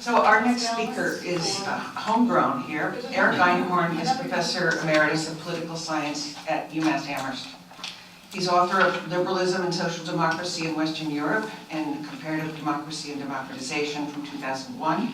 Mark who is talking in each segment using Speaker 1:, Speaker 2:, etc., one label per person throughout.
Speaker 1: So our next speaker is homegrown here. Eric Einhorn is Professor Emeritus of Political Science at UMass Amherst. He's author of Liberalism and Social Democracy in Western Europe and Comparative Democracy and Democratization from 2001.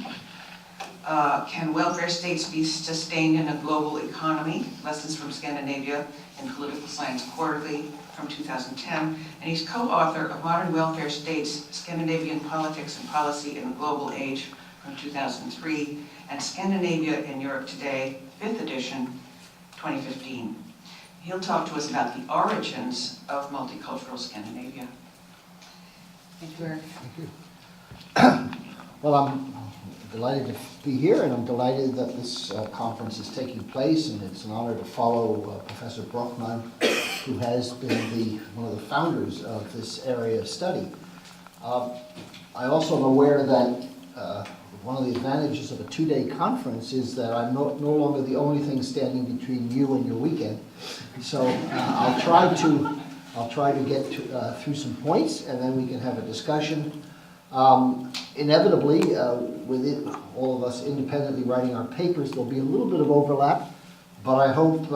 Speaker 1: Can welfare states be sustained in a global economy? Lessons from Scandinavia in Political Science Quarterly from 2010. And he's co-author of Modern Welfare States, Scandinavian Politics and Policy in the Global Age from 2003, and Scandinavia in Europe Today, 5th edition, 2015. He'll talk to us about the origins of multicultural Scandinavia. Thank you, Eric.
Speaker 2: Thank you. Well, I'm delighted to be here, and I'm delighted that this conference is taking place, and it's an honor to follow Professor Brockman, who has been one of the founders of this area of study. I also am aware that one of the advantages of a two-day conference is that I'm no longer the only thing standing between you and your weekend. So I'll try to get through some points, and then we can have a discussion. Inevitably, with all of us independently writing our papers, there'll be a little bit of overlap, but I hope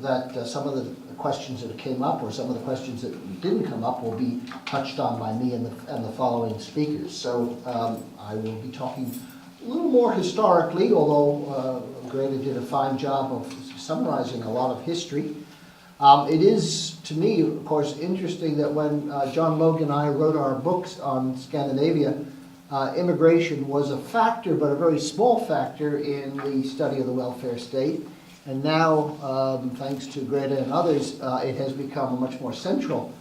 Speaker 2: that some of the questions that came up, or some of the questions that didn't come up, will be touched on by me and the following speakers. So I will be talking a little more historically, although Greta did a fine job of summarizing a lot of history. It is, to me, of course, interesting that when John Logan and I wrote our books on Scandinavia, immigration was a factor, but a very small factor in the study of the welfare state. And now, thanks to Greta and others, it has become a much more central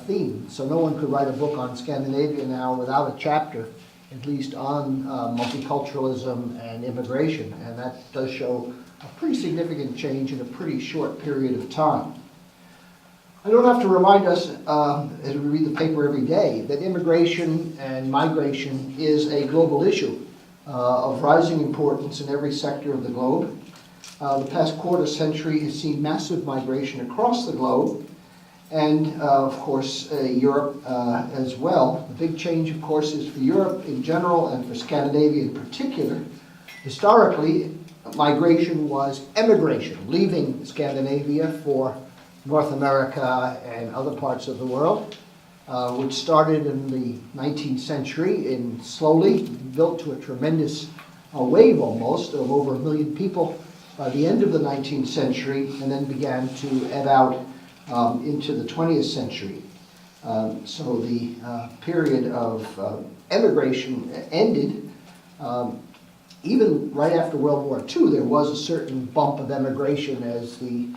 Speaker 2: theme. So no one could write a book on Scandinavia now without a chapter, at least on multiculturalism and immigration. And that does show a pretty significant change in a pretty short period of time. I don't have to remind us, as we read the paper every day, that immigration and migration is a global issue of rising importance in every sector of the globe. The past quarter century has seen massive migration across the globe, and of course Europe as well. The big change, of course, is for Europe in general and for Scandinavia in particular. Historically, migration was emigration, leaving Scandinavia for North America and other parts of the world, which started in the 19th century and slowly built to a tremendous wave almost of over 1 million people by the end of the 19th century, and then began to ebb out into the 20th century. So the period of emigration ended. Even right after World War II, there was a certain bump of emigration as the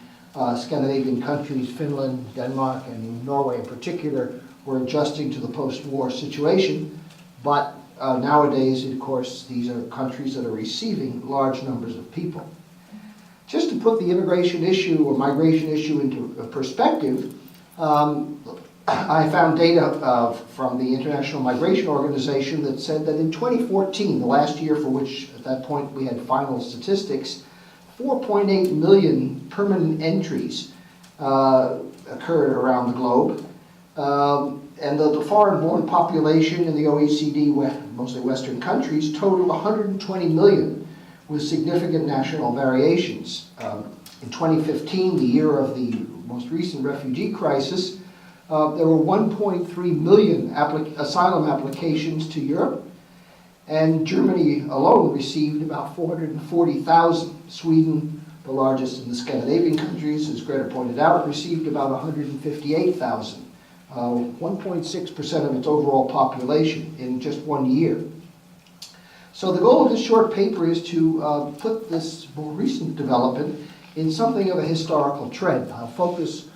Speaker 2: Scandinavian countries, Finland, Denmark, and Norway in particular, were adjusting to the post-war situation. But nowadays, of course, these are countries that are receiving large numbers of people. Just to put the immigration issue or migration issue into perspective, I found data from the International Migration Organization that said that in 2014, the last year for which at that point we had final statistics, 4.8 million permanent entries occurred around the globe. And the foreign-born population in the OECD, mostly Western countries, totaled 120 million, with significant national variations. In 2015, the year of the most recent refugee crisis, there were 1.3 million asylum applications to Europe, and Germany alone received about 440,000. Sweden, the largest in the Scandinavian countries, as Greta pointed out, received about 158,000, 1.6% of its overall population in just 1 year. So the goal of this short paper is to put this more recent development in something of a historical trend. I'll focus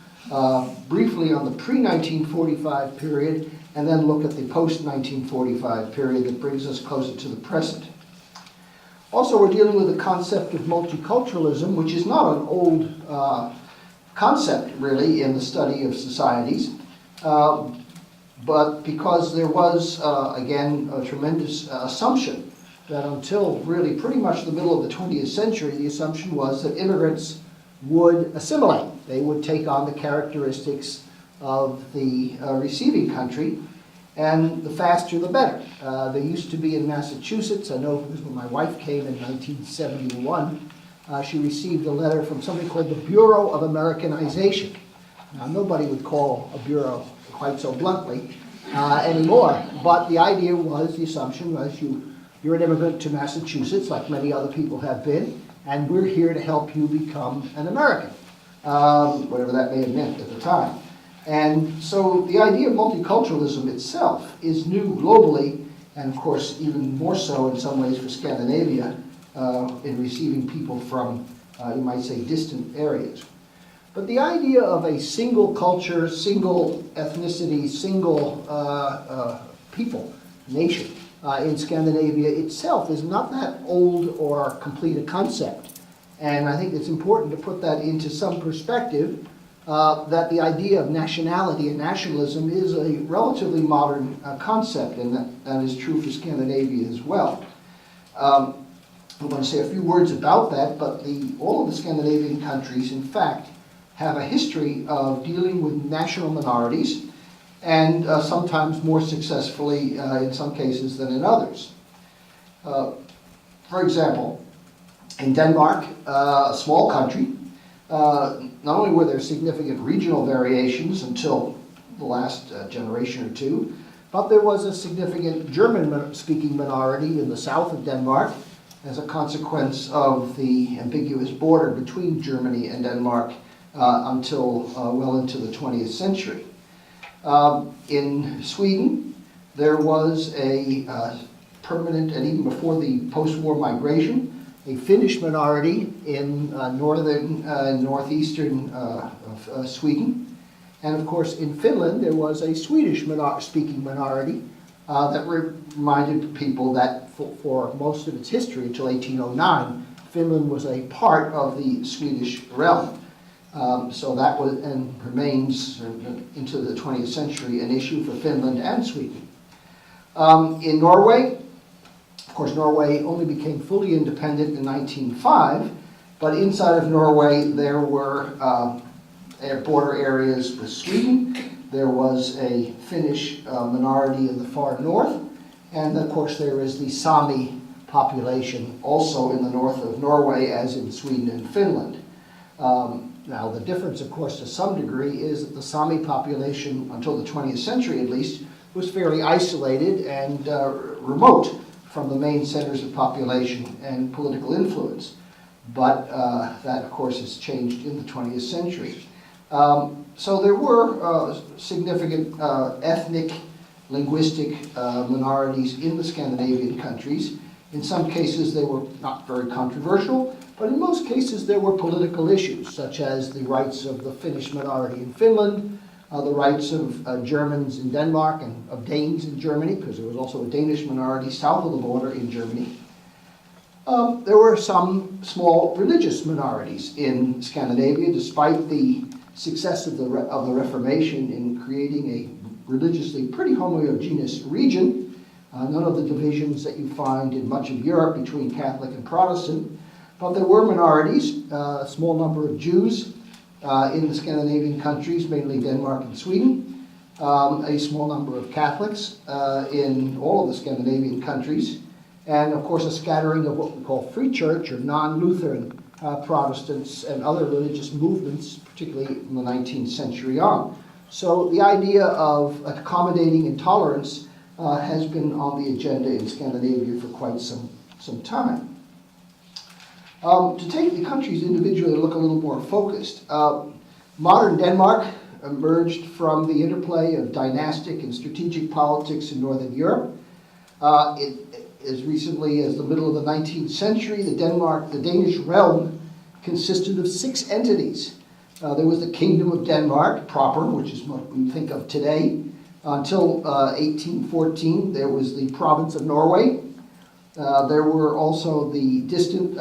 Speaker 2: briefly on the pre-1945 period and then look at the post-1945 period that brings us closer to the present. Also, we're dealing with the concept of multiculturalism, which is not an old concept, really, in the study of societies, but because there was, again, a tremendous assumption that until really pretty much the middle of the 20th century, the assumption was that immigrants would assimilate. They would take on the characteristics of the receiving country, and the faster the better. They used to be in Massachusetts. I know this when my wife came in 1971. She received a letter from something called the Bureau of Americanization. Now, nobody would call a bureau quite so bluntly anymore, but the idea was, the assumption was, you're an immigrant to Massachusetts, like many other people have been, and we're here to help you become an American, whatever that may have meant at the time. And so the idea of multiculturalism itself is new globally, and of course even more so in some ways for Scandinavia, in receiving people from, you might say, distant areas. But the idea of a single culture, single ethnicity, single people, nation, in Scandinavia itself is not that old or complete a concept. And I think it's important to put that into some perspective, that the idea of nationality and nationalism is a relatively modern concept, and that is true for Scandinavia as well. I want to say a few words about that, but all of the Scandinavian countries, in fact, have a history of dealing with national minorities, and sometimes more successfully in some cases than in others. For example, in Denmark, a small country, not only were there significant regional variations until the last generation or two, but there was a significant German-speaking minority in the south of Denmark as a consequence of the ambiguous border between Germany and Denmark until well into the 20th century. In Sweden, there was a permanent, and even before the post-war migration, a Finnish minority in northern and northeastern of Sweden. And of course, in Finland, there was a Swedish-speaking minority that reminded people that for most of its history, until 1809, Finland was a part of the Swedish realm. So that was, and remains into the 20th century, an issue for Finland and Sweden. In Norway, of course, Norway only became fully independent in 1905, but inside of Norway there were border areas with Sweden. There was a Finnish minority in the far north, and of course there is the Sami population also in the north of Norway, as in Sweden and Finland. Now the difference, of course, to some degree is that the Sami population, until the 20th century at least, was fairly isolated and remote from the main centers of population and political influence. But that, of course, has changed in the 20th century. So there were significant ethnic, linguistic minorities in the Scandinavian countries. In some cases they were not very controversial, but in most cases there were political issues, such as the rights of the Finnish minority in Finland, the rights of Germans in Denmark and of Danes in Germany, because there was also a Danish minority south of the border in Germany. There were some small religious minorities in Scandinavia, despite the success of the Reformation in creating a religiously pretty homogeneous region. None of the divisions that you find in much of Europe between Catholic and Protestant, but there were minorities, a small number of Jews in the Scandinavian countries, mainly Denmark and Sweden, a small number of Catholics in all of the Scandinavian countries, and of course a scattering of what we call free church or non-Lutheran Protestants and other religious movements, particularly in the 19th century on. So the idea of accommodating intolerance has been on the agenda in Scandinavia for quite some time. To take the countries individually and look a little more focused, modern Denmark emerged from the interplay of dynastic and strategic politics in Northern Europe. As recently as the middle of the 19th century, the Danish realm consisted of 6 entities. There was the Kingdom of Denmark proper, which is what we think of today. Until 1814, there was the province of Norway. There were also the distant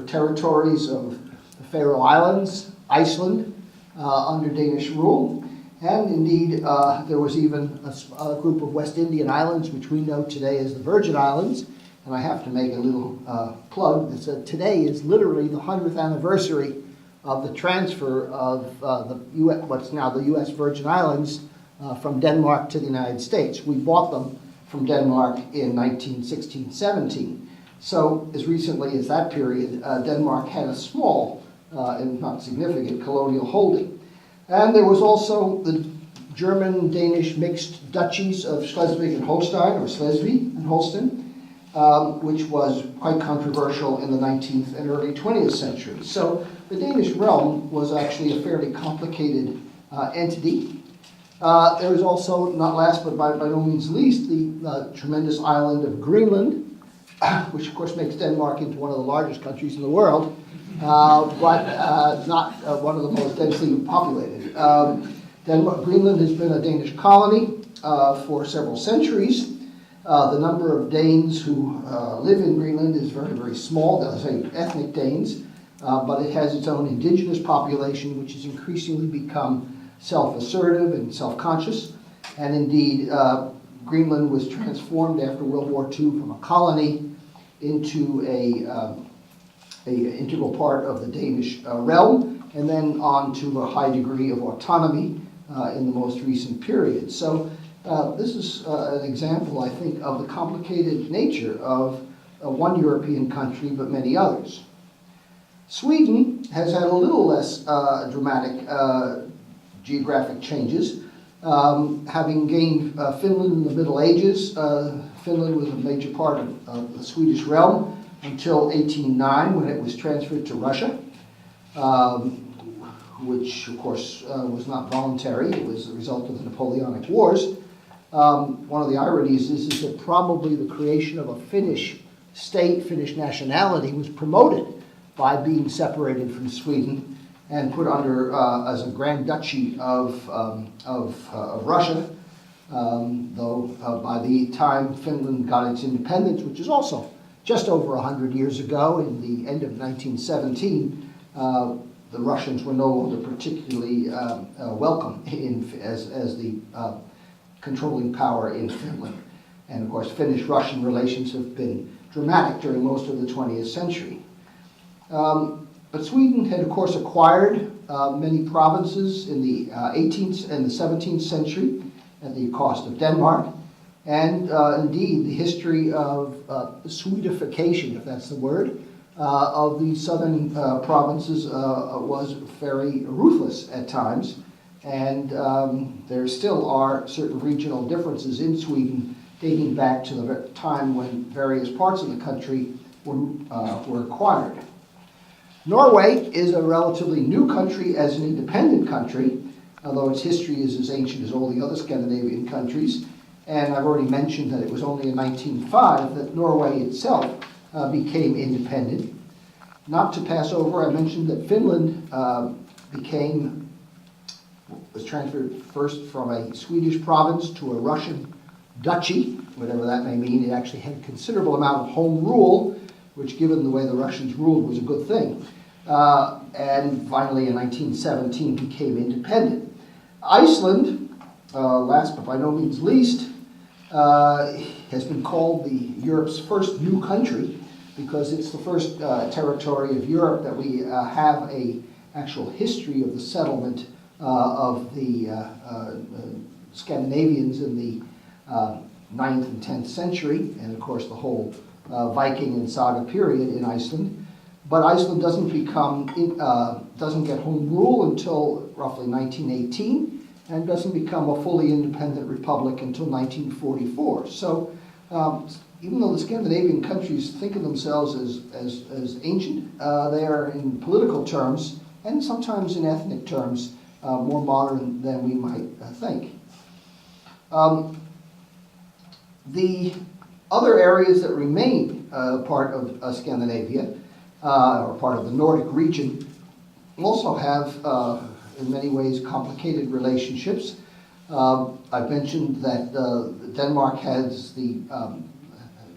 Speaker 2: territories of the Faroe Islands, Iceland, under Danish rule. And indeed, there was even a group of West Indian islands, which we know today as the Virgin Islands. And I have to make a little plug. Today is literally the 100th anniversary of the transfer of what's now the U.S. Virgin Islands from Denmark to the United States. We bought them from Denmark in 1916-17. So as recently as that period, Denmark had a small and not significant colonial holding. And there was also the German-Danish mixed duchies of Schleswig and Holstein, or Schleswig and Holstein, which was quite controversial in the 19th and early 20th century. So the Danish realm was actually a fairly complicated entity. There is also, not last but by no means least, the tremendous island of Greenland, which of course makes Denmark into one of the largest countries in the world, but not one of the most densely populated. Greenland has been a Danish colony for several centuries. The number of Danes who live in Greenland is very, very small, I say ethnic Danes, but it has its own indigenous population, which has increasingly become self-assertive and self-conscious. And indeed, Greenland was transformed after World War II from a colony into an integral part of the Danish realm, and then on to a high degree of autonomy in the most recent period. So this is an example, I think, of the complicated nature of one European country, but many others. Sweden has had a little less dramatic geographic changes. Having gained Finland in the Middle Ages, Finland was a major part of the Swedish realm until 1809, when it was transferred to Russia, which of course was not voluntary. It was a result of the Napoleonic Wars. One of the ironies is that probably the creation of a Finnish state, Finnish nationality, was promoted by being separated from Sweden and put under as a Grand Duchy of Russia, though by the time Finland got its independence, which is also just over 100 years ago, in the end of 1917, the Russians were no longer particularly welcome as the controlling power in Finland. And of course, Finnish-Russian relations have been dramatic during most of the 20th century. But Sweden had, of course, acquired many provinces in the 18th and the 17th century at the cost of Denmark. And indeed, the history of Swedification, if that's the word, of the southern provinces was very ruthless at times. And there still are certain regional differences in Sweden dating back to the time when various parts of the country were acquired. Norway is a relatively new country as an independent country, although its history is as ancient as all the other Scandinavian countries. And I've already mentioned that it was only in 1905 that Norway itself became independent. Not to pass over, I mentioned that Finland was transferred first from a Swedish province to a Russian duchy, whatever that may mean. It actually had a considerable amount of home rule, which, given the way the Russians ruled, was a good thing. And finally, in 1917, became independent. Iceland, last but by no means least, has been called Europe's first new country, because it's the first territory of Europe that we have an actual history of the settlement of the Scandinavians in the 9th and 10th century, and of course the whole Viking and saga period in Iceland. But Iceland doesn't get home rule until roughly 1918, and doesn't become a fully independent republic until 1944. So even though the Scandinavian countries think of themselves as ancient, they are in political terms, and sometimes in ethnic terms, more modern than we might think. The other areas that remain part of Scandinavia, or part of the Nordic region, also have, in many ways, complicated relationships. I've mentioned that Denmark has the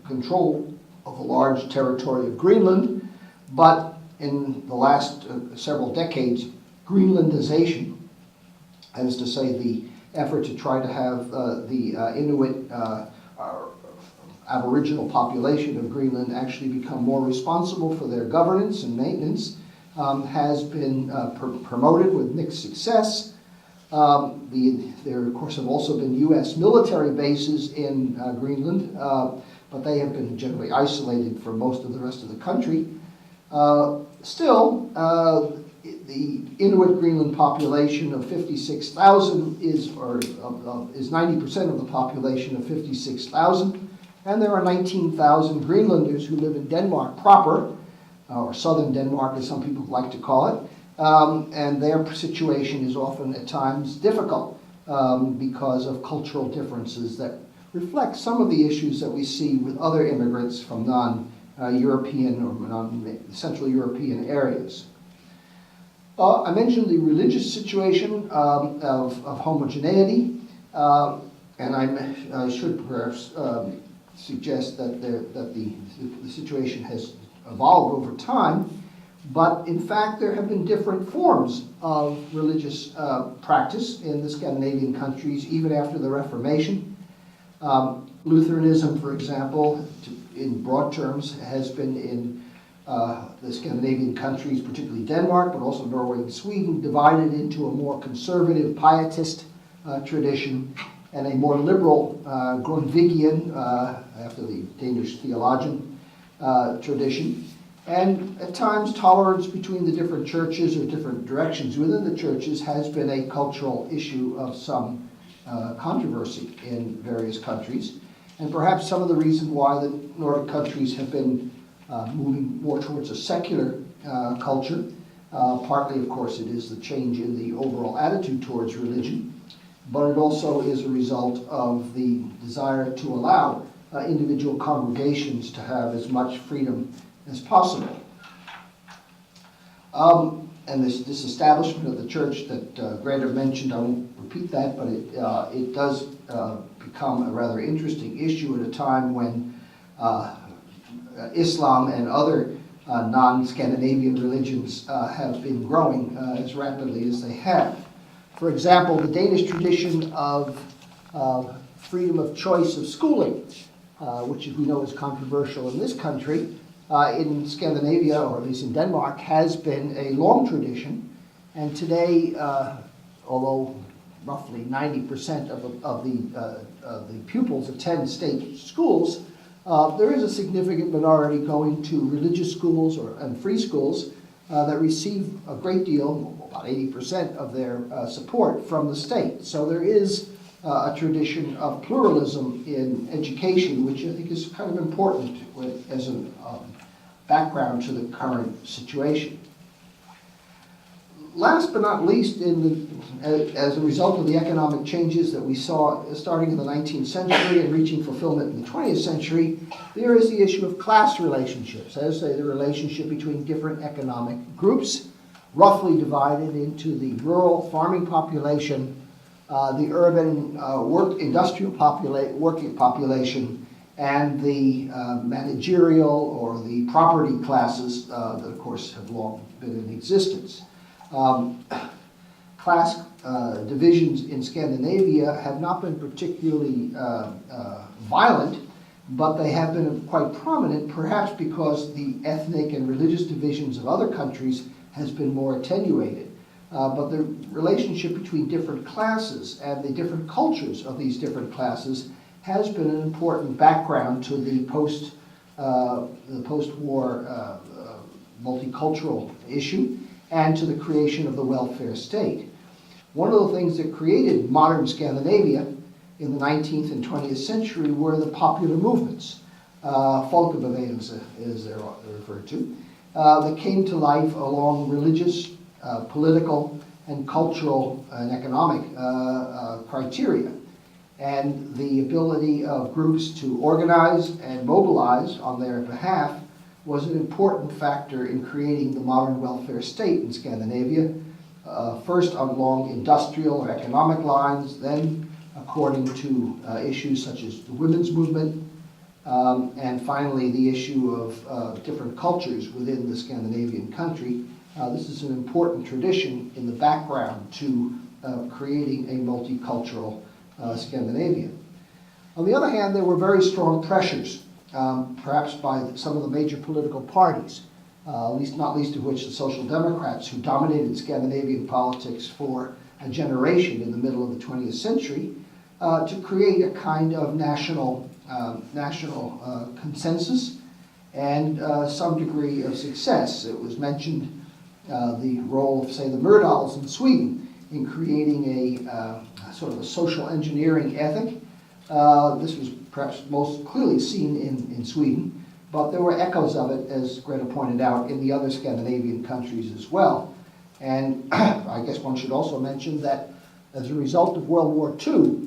Speaker 2: control of a large territory of Greenland, but in the last several decades, Greenlandization, that is to say the effort to try to have the Inuit Aboriginal population of Greenland actually become more responsible for their governance and maintenance, has been promoted with mixed success. There, of course, have also been U.S. military bases in Greenland, but they have been generally isolated from most of the rest of the country. Still, the Inuit Greenland population of 56,000 is 90% of the population of 56,000, and there are 19,000 Greenlanders who live in Denmark proper, or southern Denmark as some people like to call it, and their situation is often at times difficult because of cultural differences that reflect some of the issues that we see with other immigrants from non-European or non-Central European areas. I mentioned the religious situation of homogeneity, and I should perhaps suggest that the situation has evolved over time, but in fact there have been different forms of religious practice in the Scandinavian countries even after the Reformation. Lutheranism, for example, in broad terms, has been in the Scandinavian countries, particularly Denmark, but also Norway and Sweden, divided into a more conservative pietist tradition and a more liberal Grundtvigian, after the Danish theologian, tradition. And at times tolerance between the different churches or different directions within the churches has been a cultural issue of some controversy in various countries. And perhaps some of the reason why the Nordic countries have been moving more towards a secular culture. Partly, of course, it is the change in the overall attitude towards religion, but it also is a result of the desire to allow individual congregations to have as much freedom as possible. And this establishment of the church that Greta mentioned, I won't repeat that, but it does become a rather interesting issue at a time when Islam and other non-Scandinavian religions have been growing as rapidly as they have. For example, the Danish tradition of freedom of choice of schooling, which we know is controversial in this country, in Scandinavia, or at least in Denmark, has been a long tradition. And today, although roughly 90% of the pupils attend state schools, there is a significant minority going to religious schools and free schools that receive a great deal, about 80% of their support from the state. So there is a tradition of pluralism in education, which I think is kind of important as a background to the current situation. Last but not least, as a result of the economic changes that we saw starting in the 19th century and reaching fulfillment in the 20th century, there is the issue of class relationships, as say the relationship between different economic groups, roughly divided into the rural farming population, the urban industrial working population, and the managerial or the property classes that, of course, have long been in existence. Class divisions in Scandinavia have not been particularly violent, but they have been quite prominent, perhaps because the ethnic and religious divisions of other countries has been more attenuated. But the relationship between different classes and the different cultures of these different classes has been an important background to the post-war multicultural issue and to the creation of the welfare state. One of the things that created modern Scandinavia in the 19th and 20th century were the popular movements, folkebevægelse as they're referred to, that came to life along religious, political, and cultural and economic criteria. And the ability of groups to organize and mobilize on their behalf was an important factor in creating the modern welfare state in Scandinavia, first along industrial or economic lines, then according to issues such as the women's movement, and finally the issue of different cultures within the Scandinavian country. This is an important tradition in the background to creating a multicultural Scandinavia. On the other hand, there were very strong pressures, perhaps by some of the major political parties, not least of which the Social Democrats, who dominated Scandinavian politics for a generation in the middle of the 20th century to create a kind of national consensus and some degree of success. It was mentioned the role of, say, the Myrdals in Sweden in creating a sort of a social engineering ethic. This was perhaps most clearly seen in Sweden, but there were echoes of it, as Greta pointed out, in the other Scandinavian countries as well. And I guess one should also mention that as a result of World War II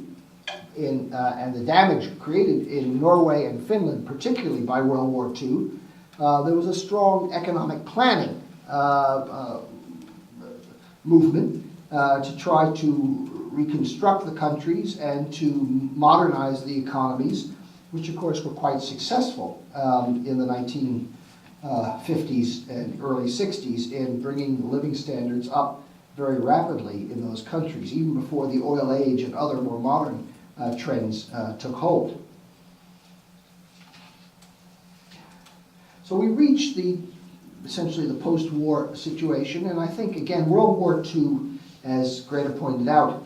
Speaker 2: and the damage created in Norway and Finland, particularly by World War II, there was a strong economic planning movement to try to reconstruct the countries and to modernize the economies, which of course were quite successful in the 1950s and early 60s in bringing living standards up very rapidly in those countries, even before the oil age and other more modern trends took hold. So we reached essentially the post-war situation, and I think, again, World War II, as Greta pointed out,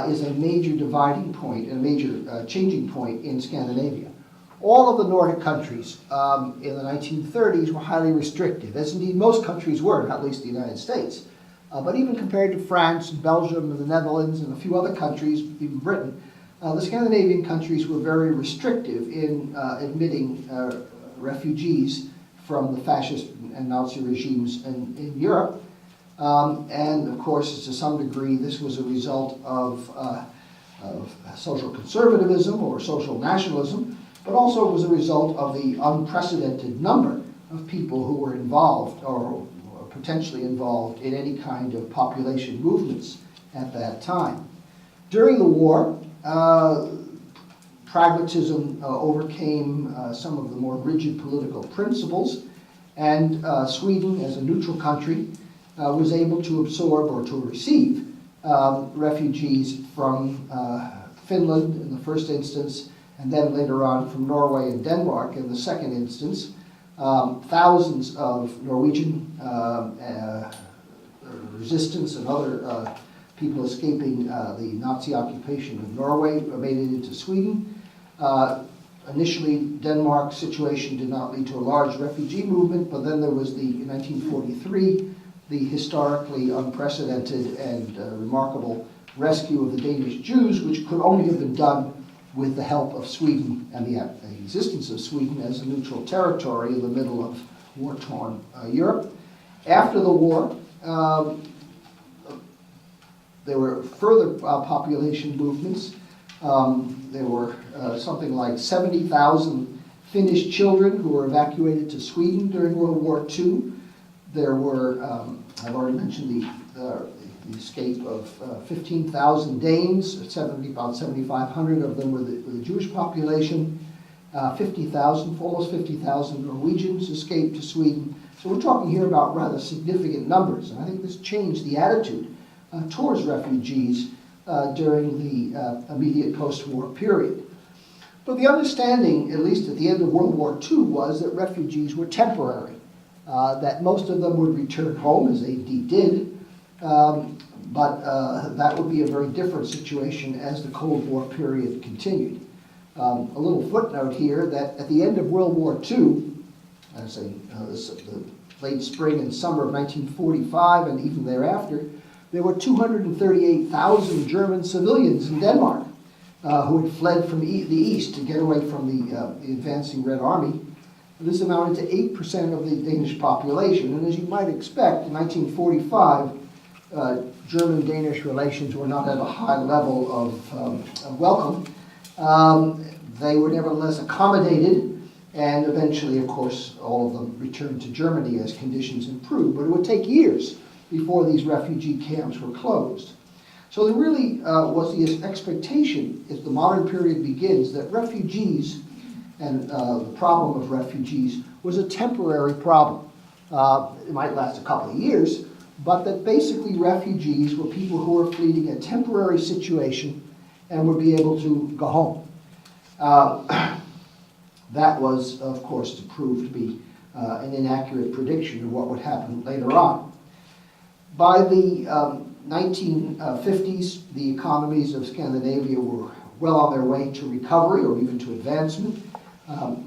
Speaker 2: is a major dividing point and a major changing point in Scandinavia. All of the Nordic countries in the 1930s were highly restrictive, as indeed most countries were, not least the United States. But even compared to France and Belgium and the Netherlands and a few other countries, even Britain, the Scandinavian countries were very restrictive in admitting refugees from the fascist and Nazi regimes in Europe. And of course, to some degree, this was a result of social conservatism or social nationalism, but also it was a result of the unprecedented number of people who were involved or potentially involved in any kind of population movements at that time. During the war, pragmatism overcame some of the more rigid political principles, and Sweden, as a neutral country, was able to absorb or to receive refugees from Finland in the first instance, and then later on from Norway and Denmark in the second instance. Thousands of Norwegian resistance and other people escaping the Nazi occupation of Norway made it into Sweden. Initially, Denmark's situation did not lead to a large refugee movement, but then there was in 1943, the historically unprecedented and remarkable rescue of the Danish Jews, which could only have been done with the help of Sweden and the existence of Sweden as a neutral territory in the middle of war-torn Europe. After the war, there were further population movements. There were something like 70,000 Finnish children who were evacuated to Sweden during World War II. There were, I've already mentioned the escape of 15,000 Danes, about 7,500 of them were the Jewish population. 50,000, almost 50,000 Norwegians escaped to Sweden. So we're talking here about rather significant numbers, and I think this changed the attitude towards refugees during the immediate post-war period. But the understanding, at least at the end of World War II, was that refugees were temporary, that most of them would return home, as they indeed did, but that would be a very different situation as the Cold War period continued. A little footnote here that at the end of World War II, I say the late spring and summer of 1945 and even thereafter, there were 238,000 German civilians in Denmark who had fled from the east to get away from the advancing Red Army. This amounted to 8% of the Danish population, and as you might expect, in 1945, German-Danish relations were not at a high level of welcome. They were nevertheless accommodated, and eventually, of course, all of them returned to Germany as conditions improved. But it would take years before these refugee camps were closed. So there really was the expectation, as the modern period begins, that refugees and the problem of refugees was a temporary problem. It might last a couple of years, but that basically refugees were people who were fleeing a temporary situation and would be able to go home. That was, of course, proved to be an inaccurate prediction of what would happen later on. By the 1950s, the economies of Scandinavia were well on their way to recovery or even to advancement,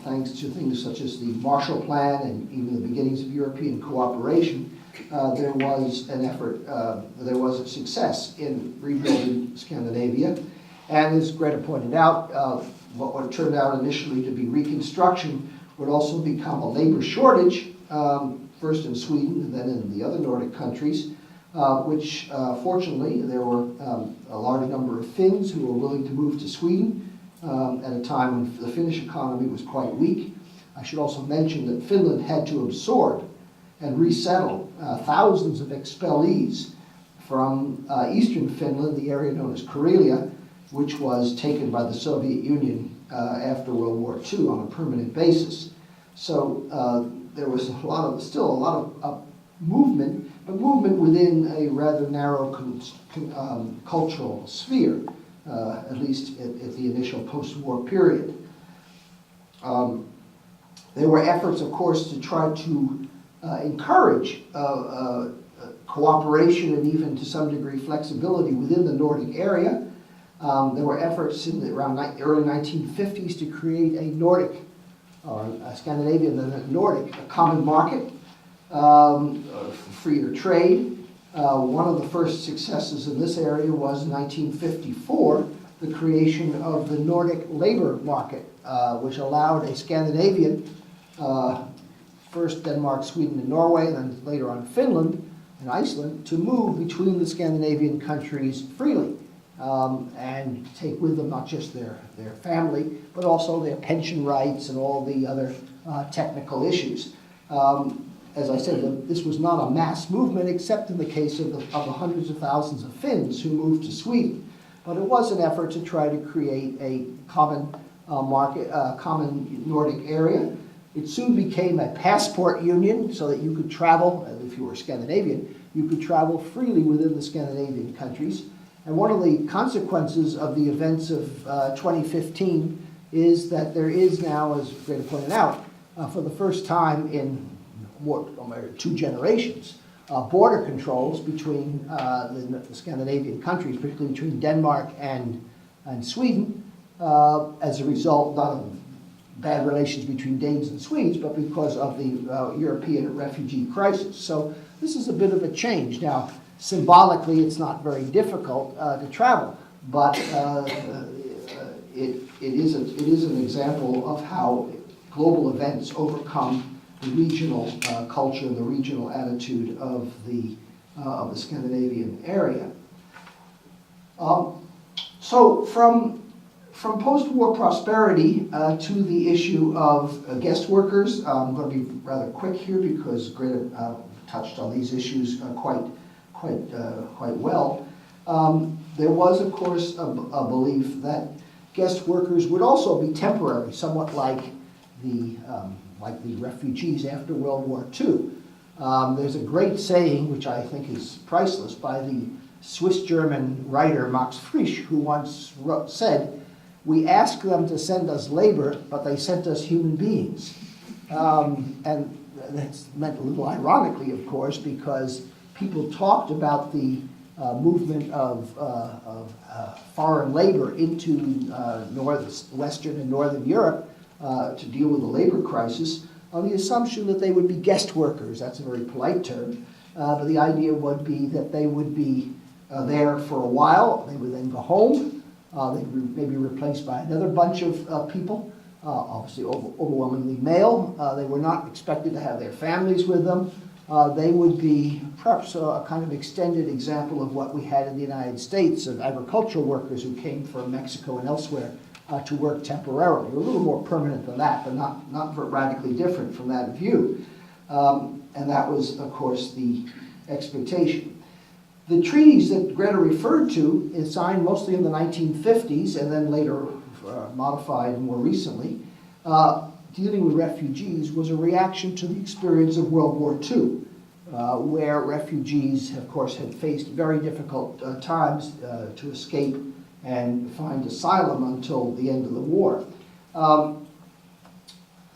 Speaker 2: thanks to things such as the Marshall Plan and even the beginnings of European cooperation. There was an effort, there was a success in rebuilding Scandinavia. And as Greta pointed out, what turned out initially to be reconstruction would also become a labor shortage, first in Sweden and then in the other Nordic countries, which fortunately there were a large number of Finns who were willing to move to Sweden at a time when the Finnish economy was quite weak. I should also mention that Finland had to absorb and resettle thousands of expellees from eastern Finland, the area known as Karelia, which was taken by the Soviet Union after World War II on a permanent basis. So there was still a lot of movement, but movement within a rather narrow cultural sphere, at least at the initial post-war period. There were efforts, of course, to try to encourage cooperation and even to some degree flexibility within the Nordic area. There were efforts in the early 1950s to create a Nordic, or a Scandinavian and a Nordic, a common market, freer trade. One of the first successes in this area was in 1954, the creation of the Nordic labor market, which allowed a Scandinavian, first Denmark, Sweden, and Norway, and then later on Finland and Iceland, to move between the Scandinavian countries freely and take with them not just their family, but also their pension rights and all the other technical issues. As I said, this was not a mass movement, except in the case of the hundreds of thousands of Finns who moved to Sweden. But it was an effort to try to create a common market, common Nordic area. It soon became a passport union so that you could travel, if you were Scandinavian, you could travel freely within the Scandinavian countries. And one of the consequences of the events of 2015 is that there is now, as Greta pointed out, for the first time in two generations, border controls between the Scandinavian countries, particularly between Denmark and Sweden, as a result not of bad relations between Danes and Swedes, but because of the European refugee crisis. So this is a bit of a change. Now, symbolically, it's not very difficult to travel, but it is an example of how global events overcome the regional culture and the regional attitude of the Scandinavian area. So from post-war prosperity to the issue of guest workers, I'm going to be rather quick here because Greta touched on these issues quite well. There was, of course, a belief that guest workers would also be temporary, somewhat like the refugees after World War II. There's a great saying, which I think is priceless, by the Swiss-German writer Max Frisch, who once said, "We asked them to send us labor, but they sent us human beings." And that's meant a little ironically, of course, because people talked about the movement of foreign labor into Western and Northern Europe to deal with the labor crisis on the assumption that they would be guest workers. That's a very polite term. But the idea would be that they would be there for a while. They would then go home. They would maybe replaced by another bunch of people, obviously overwhelmingly male. They were not expected to have their families with them. They would be perhaps a kind of extended example of what we had in the United States of agricultural workers who came from Mexico and elsewhere to work temporarily. A little more permanent than that, but not radically different from that view. And that was, of course, the expectation. The treaties that Greta referred to is signed mostly in the 1950s and then later modified more recently, dealing with refugees was a reaction to the experience of World War II, where refugees, of course, had faced very difficult times to escape and find asylum until the end of the war.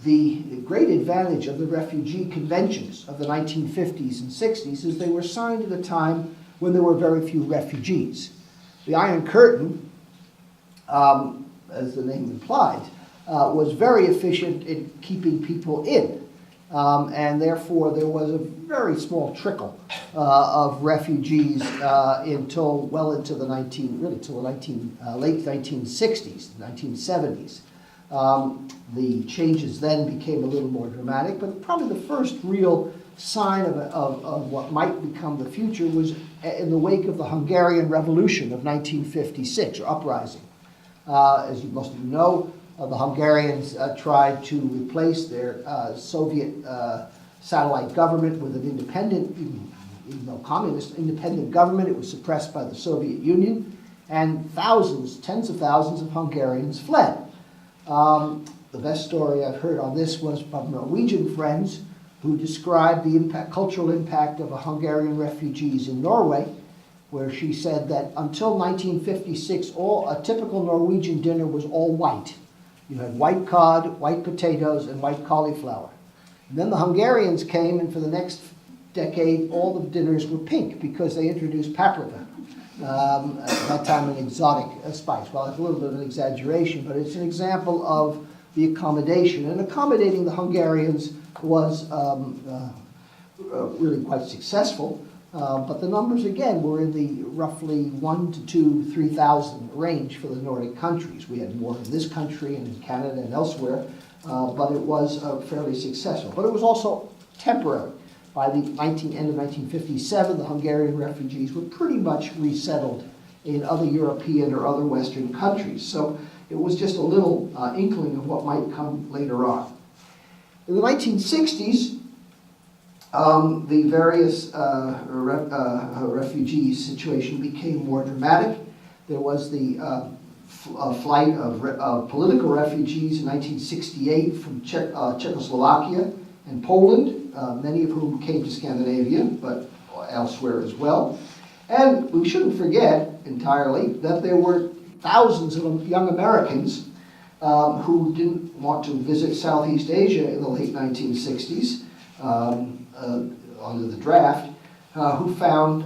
Speaker 2: The great advantage of the refugee conventions of the 1950s and 60s is they were signed at a time when there were very few refugees. The Iron Curtain, as the name implies, was very efficient in keeping people in. And therefore, there was a very small trickle of refugees until well into the late 1960s, 1970s. The changes then became a little more dramatic, but probably the first real sign of what might become the future was in the wake of the Hungarian Revolution of 1956, or uprising. As most of you know, the Hungarians tried to replace their Soviet satellite government with an independent, even though communist, independent government. It was suppressed by the Soviet Union, and thousands, tens of thousands of Hungarians fled. The best story I've heard on this was from Norwegian friends who described the cultural impact of Hungarian refugees in Norway, where she said that until 1956, a typical Norwegian dinner was all white. You had white cod, white potatoes, and white cauliflower. And then the Hungarians came, and for the next decade, all the dinners were pink because they introduced paprika. At that time, an exotic spice. Well, it's a little bit of an exaggeration, but it's an example of the accommodation. And accommodating the Hungarians was really quite successful. But the numbers, again, were in the roughly 1,000 to 3,000 range for the Nordic countries. We had more in this country and in Canada and elsewhere, but it was fairly successful. But it was also temporary. By the end of 1957, the Hungarian refugees were pretty much resettled in other European or other Western countries. So it was just a little inkling of what might come later on. In the 1960s, the various refugee situation became more dramatic. There was the flight of political refugees in 1968 from Czechoslovakia and Poland, many of whom came to Scandinavia, but elsewhere as well. And we shouldn't forget entirely that there were thousands of young Americans who didn't want to visit Southeast Asia in the late 1960s, under the draft, who found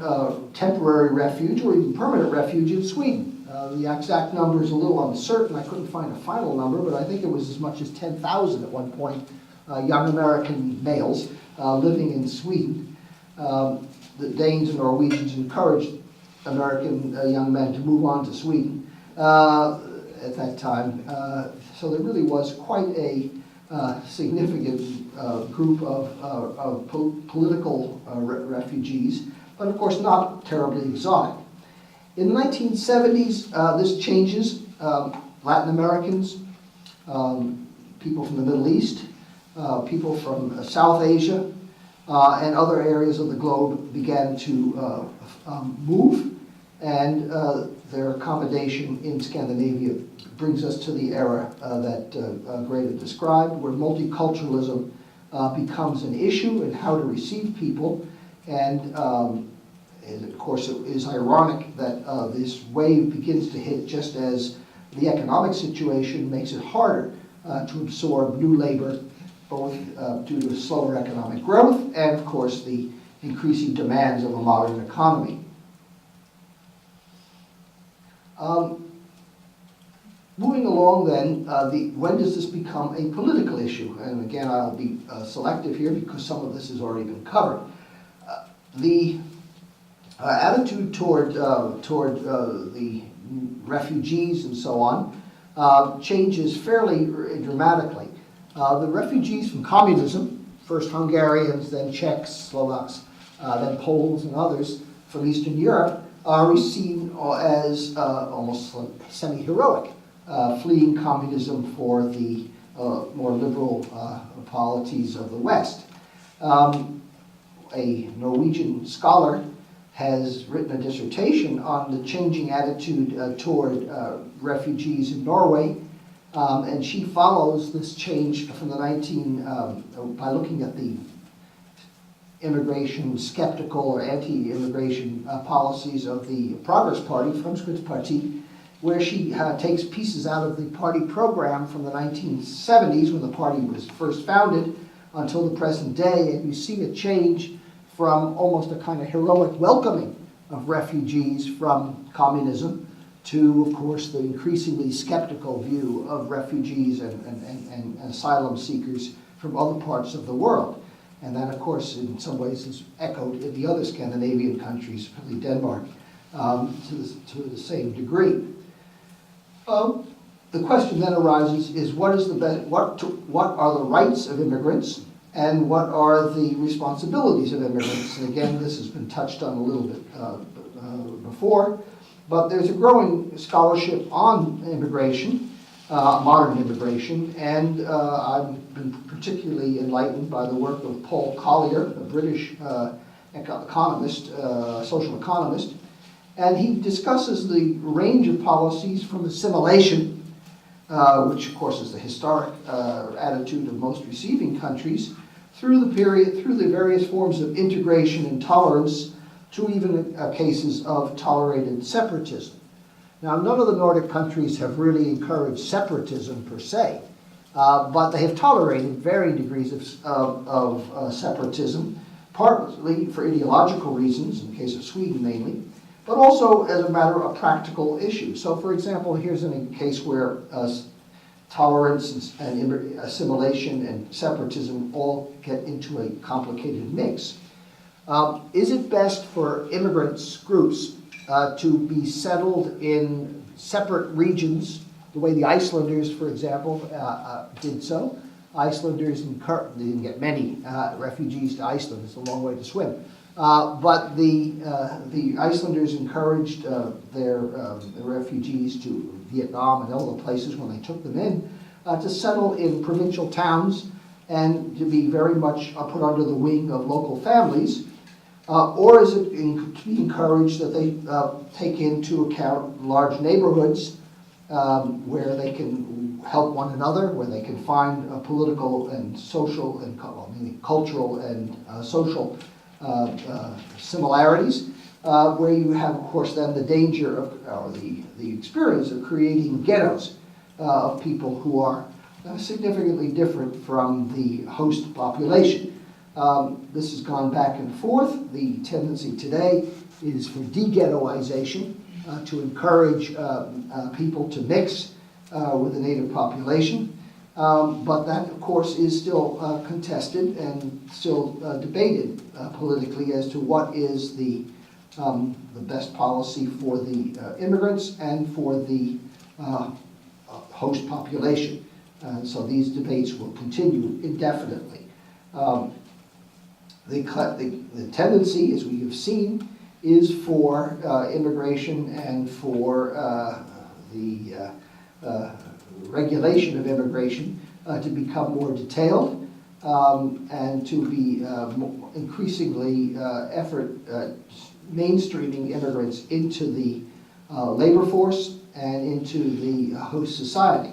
Speaker 2: temporary refuge or even permanent refuge in Sweden. The exact number is a little uncertain. I couldn't find a final number, but I think it was as much as 10,000 at one point, young American males living in Sweden. The Danes and Norwegians encouraged American young men to move on to Sweden at that time. So there really was quite a significant group of political refugees, but of course not terribly exotic. In the 1970s, this changes. Latin Americans, people from the Middle East, people from South Asia, and other areas of the globe began to move, and their accommodation in Scandinavia brings us to the era that Greta described, where multiculturalism becomes an issue and how to receive people. And of course, it is ironic that this wave begins to hit just as the economic situation makes it harder to absorb new labor, both due to slower economic growth and, of course, the increasing demands of a modern economy. Moving along then, when does this become a political issue? And again, I'll be selective here because some of this has already been covered. The attitude toward the refugees and so on changes fairly dramatically. The refugees from communism, first Hungarians, then Czechs, Slovaks, then Poles and others from Eastern Europe, are received as almost semi-heroic, fleeing communism for the more liberal polities of the West. A Norwegian scholar has written a dissertation on the changing attitude toward refugees in Norway, and she follows this change from the by looking at the immigration skeptical or anti-immigration policies of the Progress Party, Fremskrittspartiet, where she takes pieces out of the party program from the 1970s when the party was first founded until the present day, and you see a change from almost a kind of heroic welcoming of refugees from communism to, of course, the increasingly skeptical view of refugees and asylum seekers from other parts of the world. And that, of course, in some ways is echoed in the other Scandinavian countries, particularly Denmark, to the same degree. The question then arises is what are the rights of immigrants and what are the responsibilities of immigrants? And again, this has been touched on a little bit before, but there's a growing scholarship on immigration, modern immigration, and I've been particularly enlightened by the work of Paul Collier, a British economist, social economist, and he discusses the range of policies from assimilation, which of course is the historic attitude of most receiving countries, through the various forms of integration and tolerance, to even cases of tolerated separatism. Now, none of the Nordic countries have really encouraged separatism per se, but they have tolerated varying degrees of separatism, partly for ideological reasons, in the case of Sweden mainly, but also as a matter of practical issue. So, for example, here's a case where tolerance and assimilation and separatism all get into a complicated mix. Is it best for immigrants groups to be settled in separate regions, the way the Icelanders, for example, did so? Icelanders didn't get many refugees to Iceland. It's a long way to swim. But the Icelanders encouraged their refugees to Vietnam and other places when they took them in to settle in provincial towns and to be very much put under the wing of local families. Or is it to be encouraged that they take into account large neighborhoods where they can help one another, where they can find political and social and cultural and social similarities, where you have, of course, then the danger of, or the experience of creating ghettos of people who are significantly different from the host population. This has gone back and forth. The tendency today is for de-ghettoization, to encourage people to mix with the native population. But that, of course, is still contested and still debated politically as to what is the best policy for the immigrants and for the host population. So these debates will continue indefinitely. The tendency, as we have seen, is for immigration and for the regulation of immigration to become more detailed and to be increasingly mainstreaming immigrants into the labor force and into the host society.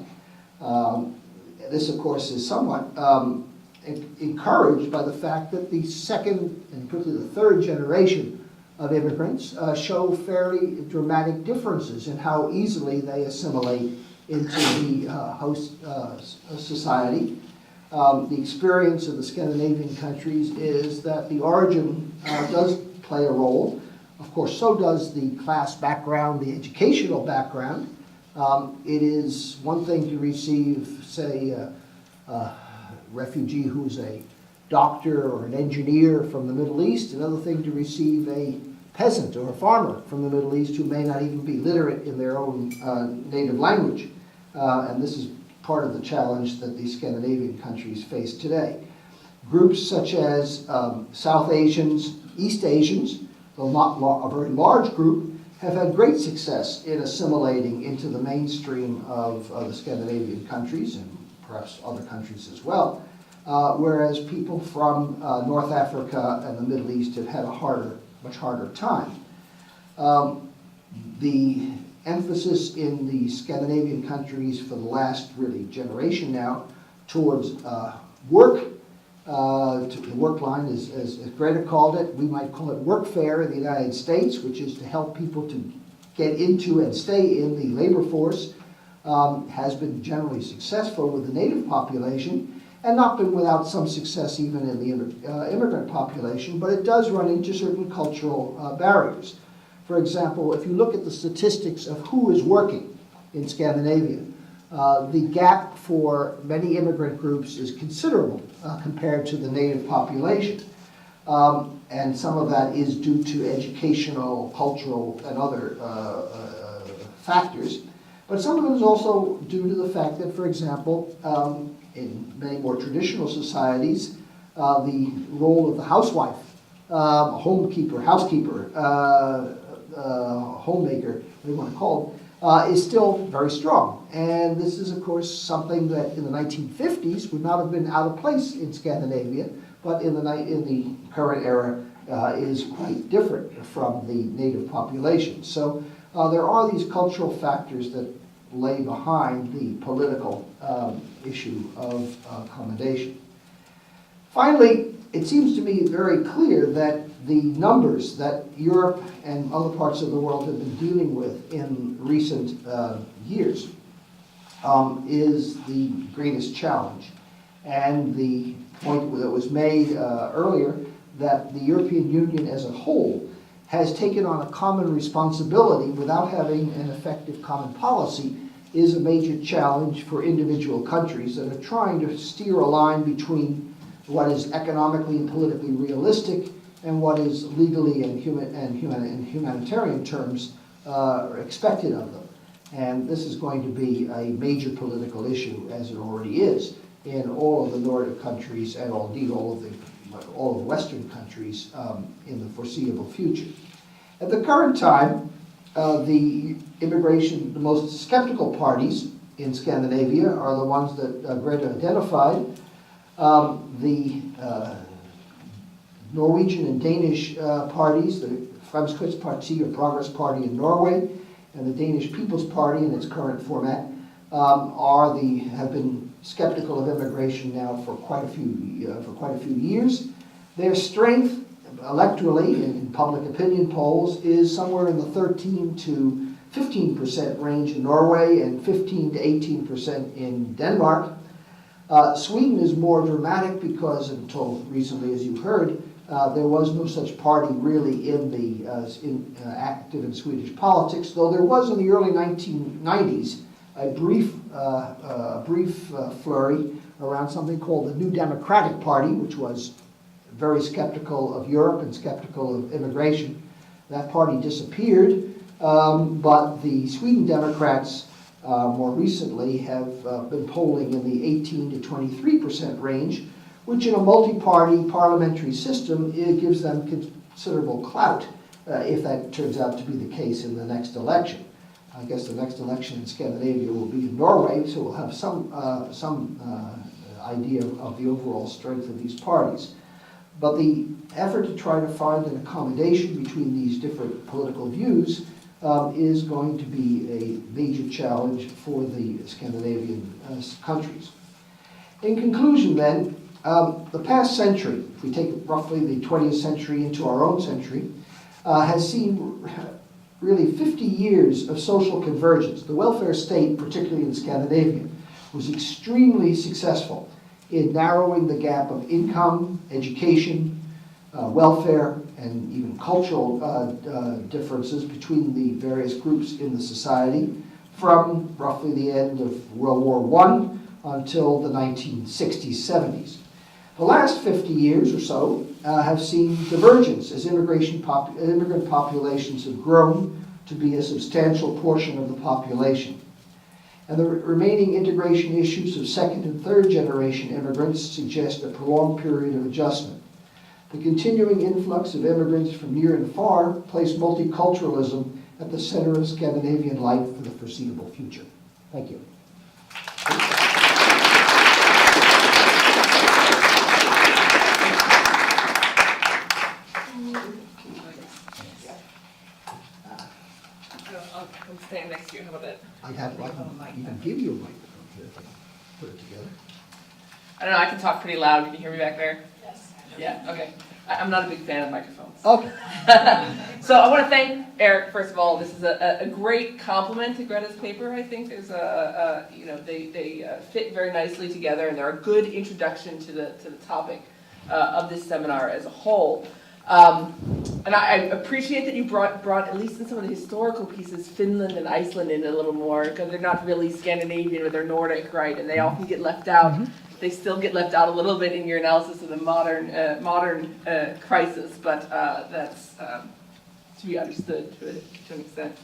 Speaker 2: This, of course, is somewhat encouraged by the fact that the second and particularly the third generation of immigrants show fairly dramatic differences in how easily they assimilate into the host society. The experience of the Scandinavian countries is that the origin does play a role. Of course, so does the class background, the educational background. It is one thing to receive, say, a refugee who's a doctor or an engineer from the Middle East, another thing to receive a peasant or a farmer from the Middle East who may not even be literate in their own native language. And this is part of the challenge that the Scandinavian countries face today. Groups such as South Asians, East Asians, though not a very large group, have had great success in assimilating into the mainstream of the Scandinavian countries and perhaps other countries as well, whereas people from North Africa and the Middle East have had a much harder time. The emphasis in the Scandinavian countries for the last really generation now towards work, the work line is, as Greta called it, we might call it workfare in the United States, which is to help people to get into and stay in the labor force, has been generally successful with the native population and not been without some success even in the immigrant population, but it does run into certain cultural barriers. For example, if you look at the statistics of who is working in Scandinavia, the gap for many immigrant groups is considerable compared to the native population. And some of that is due to educational, cultural, and other factors. But some of it is also due to the fact that, for example, in many more traditional societies, the role of the housewife, homekeeper, housekeeper, homemaker, what you want to call it, is still very strong. And this is, of course, something that in the 1950s would not have been out of place in Scandinavia, but in the current era is quite different from the native population. So there are these cultural factors that lay behind the political issue of accommodation. Finally, it seems to me very clear that the numbers that Europe and other parts of the world have been dealing with in recent years is the greatest challenge. And the point that was made earlier, that the European Union as a whole has taken on a common responsibility without having an effective common policy, is a major challenge for individual countries that are trying to steer a line between what is economically and politically realistic and what is legally and in humanitarian terms expected of them. And this is going to be a major political issue, as it already is, in all of the Nordic countries and indeed all of Western countries in the foreseeable future. At the current time, the most skeptical parties in Scandinavia are the ones that Greta identified. The Norwegian and Danish parties, the Fremskrittspartiet or Progress Party in Norway, and the Danish People's Party in its current format, have been skeptical of immigration now for quite a few years. Their strength electorally in public opinion polls is somewhere in the 13 to 15% range in Norway and 15 to 18% in Denmark. Sweden is more dramatic because until recently, as you heard, there was no such party really active in Swedish politics, though there was in the early 1990s a brief flurry around something called the New Democratic Party, which was very skeptical of Europe and skeptical of immigration. That party disappeared, but the Sweden Democrats more recently have been polling in the 18 to 23% range, which in a multi-party parliamentary system, it gives them considerable clout if that turns out to be the case in the next election. I guess the next election in Scandinavia will be in Norway, so we'll have some idea of the overall strength of these parties. But the effort to try to find an accommodation between these different political views is going to be a major challenge for the Scandinavian countries. In conclusion then, the past century, if we take roughly the 20th century into our own century, has seen really 50 years of social convergence. The welfare state, particularly in Scandinavia, was extremely successful in narrowing the gap of income, education, welfare, and even cultural differences between the various groups in the society from roughly the end of World War I until the 1960s, 70s. The last 50 years or so have seen divergence as immigrant populations have grown to be a substantial portion of the population. And the remaining integration issues of second and third generation immigrants suggest a prolonged period of adjustment. The continuing influx of immigrants from near and far place multiculturalism at the center of Scandinavian life for the foreseeable future. Thank you.
Speaker 3: I'm standing next to you. How about that?
Speaker 2: I can even give you a microphone here if I put it together.
Speaker 3: I don't know. I can talk pretty loud. Can you hear me back there?
Speaker 4: Yes.
Speaker 3: Yeah. Okay. I'm not a big fan of microphones.
Speaker 2: Okay.
Speaker 3: So I want to thank Eric first of all. This is a great compliment to Greta's paper. I think there's they fit very nicely together, and they're a good introduction to the topic of this seminar as a whole. And I appreciate that you brought, at least in some of the historical pieces, Finland and Iceland in a little more, because they're not really Scandinavian, but they're Nordic, right? And they often get left out. They still get left out a little bit in your analysis of the modern crisis, but that's to be understood to an extent.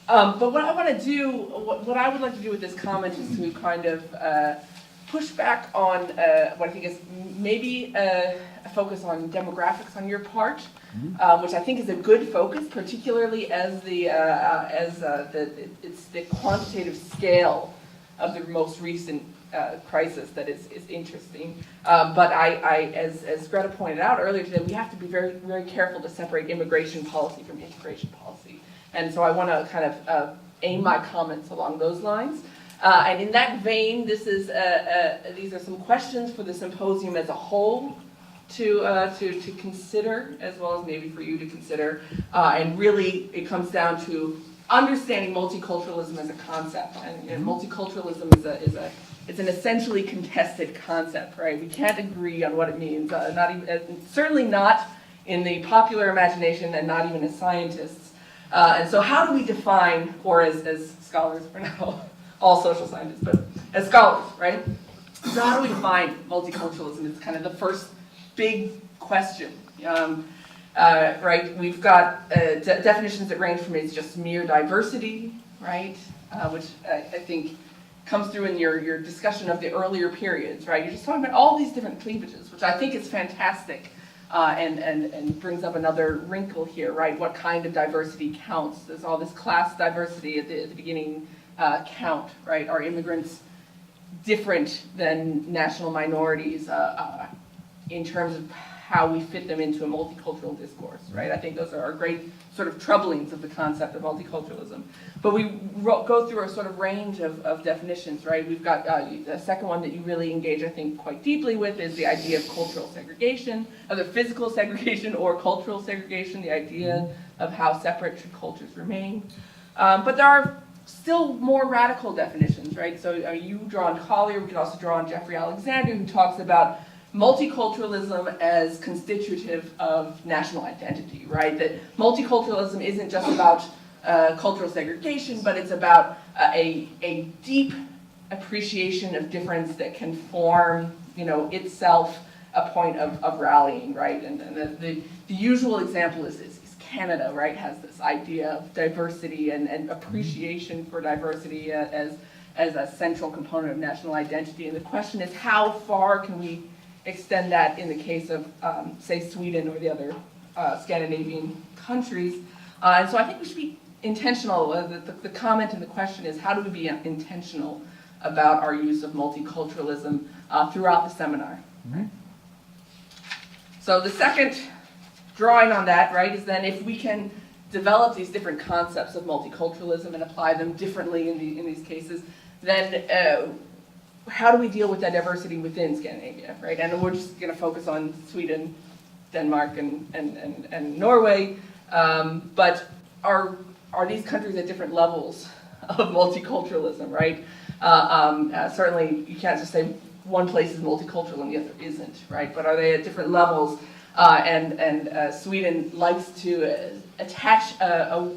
Speaker 3: But what I want to do, what I would like to do with this comment is to kind of push back on what I think is maybe a focus on demographics on your part, which I think is a good focus, particularly as it's the quantitative scale of the most recent crisis that is interesting. But as Greta pointed out earlier today, we have to be very, very careful to separate immigration policy from integration policy. And so I want to kind of aim my comments along those lines. And in that vein, these are some questions for the symposium as a whole to consider, as well as maybe for you to consider. And really, it comes down to understanding multiculturalism as a concept. And multiculturalism it's an essentially contested concept, right? We can't agree on what it means. Not even, certainly not in the popular imagination, and not even as scientists. And so, how do we define, or as scholars, we're not all social scientists, but as scholars, right? So how do we define multiculturalism? It's kind of the first big question, right? We've got definitions that range from it's just mere diversity, right? Which I think comes through in your discussion of the earlier periods, right? You're just talking about all these different cleavages, which I think is fantastic, and brings up another wrinkle here, right? What kind of diversity counts? There's all this class diversity at the beginning. Count, right? Are immigrants different than national minorities in terms of how we fit them into a multicultural discourse, right? I think those are great sort of troublings of the concept of multiculturalism. But we go through a sort of range of definitions, right? We've got the second one that you really engage, I think, quite deeply with is the idea of cultural segregation, either physical segregation or cultural segregation, the idea of how separate should cultures remain. But there are still more radical definitions, right? So you draw on Collier, we could also draw on Jeffrey Alexander, who talks about multiculturalism as constitutive of national identity, right? That multiculturalism isn't just about cultural segregation, but it's about a deep appreciation of difference that can form, itself a point of rallying, right? And the usual example is Canada, right, has this idea of diversity and appreciation for diversity as a central component of national identity. And the question is, how far can we extend that in the case of, say, Sweden or the other Scandinavian countries? And so I think we should be intentional. The comment and the question is, how do we be intentional about our use of multiculturalism throughout the seminar?
Speaker 2: Mm-hmm.
Speaker 3: So the second drawing on that, right, is then if we can develop these different concepts of multiculturalism and apply them differently in these cases, then how do we deal with that diversity within Scandinavia, right? And we're just going to focus on Sweden, Denmark, and Norway, but are these countries at different levels of multiculturalism, right? Certainly, you can't just say one place is multicultural and the other isn't, right? But are they at different levels? And Sweden likes to attach a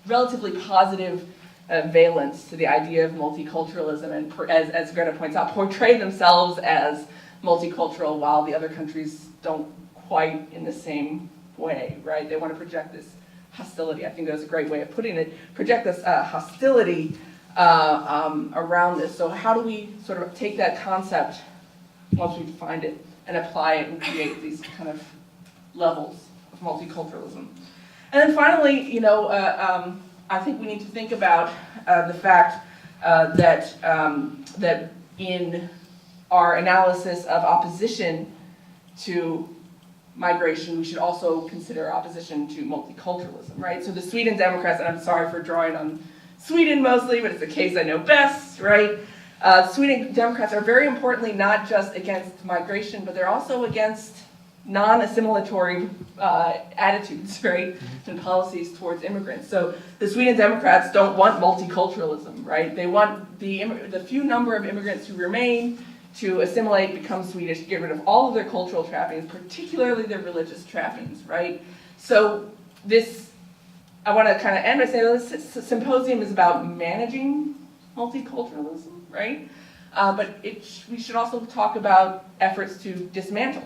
Speaker 3: relatively positive valence to the idea of multiculturalism, and as Greta points out, portray themselves as multicultural while the other countries don't quite in the same way, right? They want to project this hostility. I think that's a great way of putting it. Project this hostility around this. So how do we sort of take that concept once we find it and apply it and create these kind of levels of multiculturalism? And then finally, I think we need to think about the fact that in our analysis of opposition to migration, we should also consider opposition to multiculturalism, right? So the Sweden Democrats, and I'm sorry for drawing on Sweden mostly, but it's a case I know best, right? Sweden Democrats are very importantly not just against migration, but they're also against non-assimilatory attitudes, right, and policies towards immigrants. So the Sweden Democrats don't want multiculturalism, right? They want the few number of immigrants who remain to assimilate, become Swedish, get rid of all of their cultural trappings, particularly their religious trappings, right? So this, I want to kind of end by saying this symposium is about managing multiculturalism, right? But we should also talk about efforts to dismantle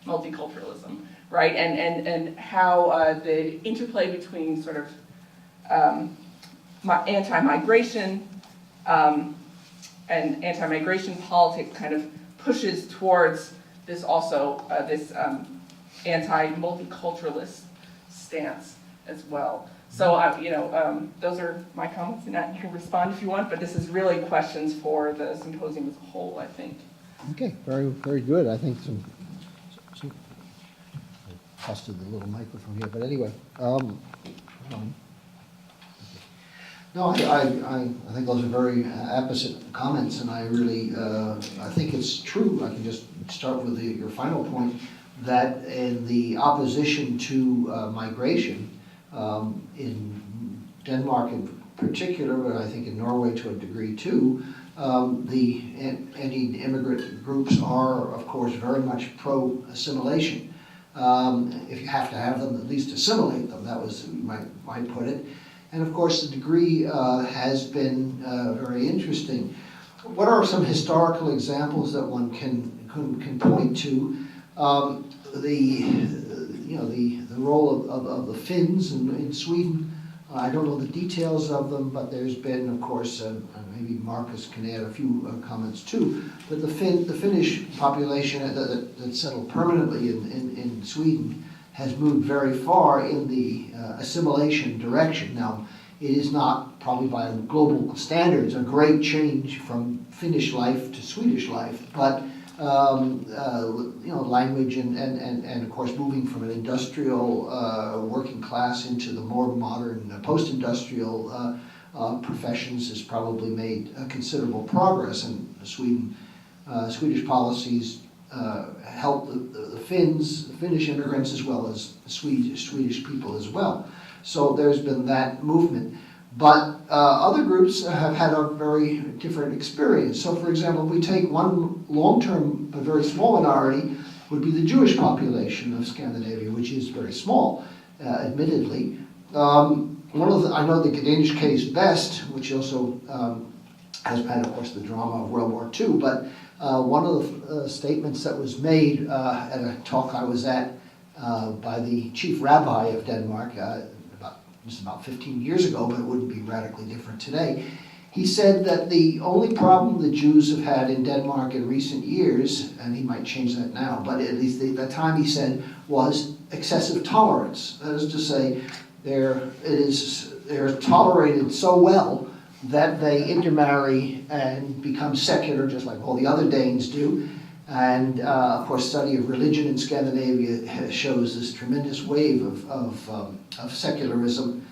Speaker 3: multiculturalism, right? And how the interplay between sort of anti-migration and anti-migration politics kind of pushes towards this also, this anti-multiculturalist stance as well. So, those are my comments, and you can respond if you want, but this is really questions for the symposium as a whole, I think.
Speaker 2: Okay, very, very good. I think some I busted the little microphone here, but anyway. No, I think those are very apposite comments, and I really, I think it's true. I can just start with your final point, that in the opposition to migration, in Denmark in particular, but I think in Norway to a degree too, the anti-immigrant groups are, of course, very much pro-assimilation. If you have to have them, at least assimilate them, that was, you might put it. And of course, the degree has been very interesting. What are some historical examples that one can point to? The role of the Finns in Sweden. I don't know the details of them, but there's been, of course, maybe Marcus can add a few comments too. But the Finnish population that settled permanently in Sweden has moved very far in the assimilation direction. Now, it is not, probably by global standards, a great change from Finnish life to Swedish life, but language and of course moving from an industrial working class into the more modern post-industrial professions has probably made considerable progress, and Swedish policies help the Finnish immigrants as well as Swedish people as well. So there's been that movement. But other groups have had a very different experience. So for example, we take one long-term but very small minority would be the Jewish population of Scandinavia, which is very small, admittedly. I know the Danish case best, which also has had, of course, the drama of World War II, but one of the statements that was made at a talk I was at by the chief rabbi of Denmark, about 15 years ago, but it wouldn't be radically different today. He said that the only problem the Jews have had in Denmark in recent years, and he might change that now, but at least at that time he said, was excessive tolerance. That is to say, they're tolerated so well that they intermarry and become secular, just like all the other Danes do. And of course, study of religion in Scandinavia shows this tremendous wave of secularism.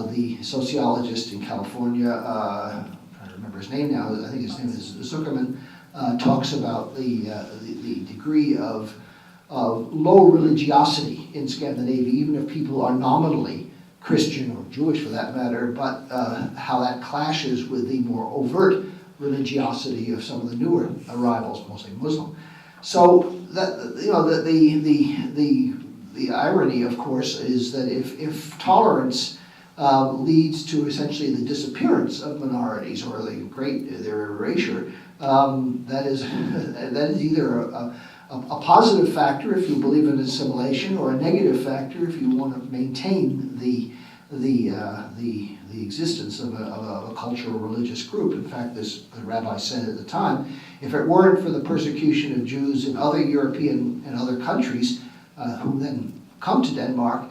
Speaker 2: The sociologist in California, I'm trying to remember his name now, I think his name is Zuckerman, talks about the degree of low religiosity in Scandinavia, even if people are nominally Christian or Jewish for that matter, but how that clashes with the more overt religiosity of some of the newer arrivals, mostly Muslim. So that, the irony, of course, is that if tolerance leads to essentially the disappearance of minorities or their erasure, that is either a positive factor if you believe in assimilation, or a negative factor if you want to maintain the existence of a cultural religious group. In fact, the rabbi said at the time, if it weren't for the persecution of Jews in other European and other countries, who then come to Denmark,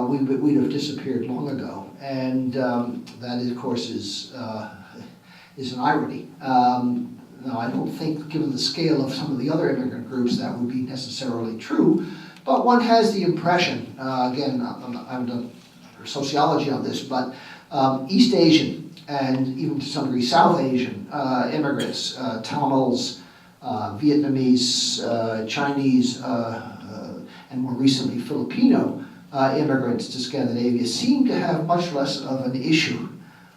Speaker 2: we'd have disappeared long ago. And that, of course, is an irony. Now, I don't think, given the scale of some of the other immigrant groups, that would be necessarily true, but one has the impression, again, I'm done sociology on this, but East Asian and even to some degree South Asian immigrants, Tamils, Vietnamese, Chinese, and more recently Filipino immigrants to Scandinavia seem to have much less of an issue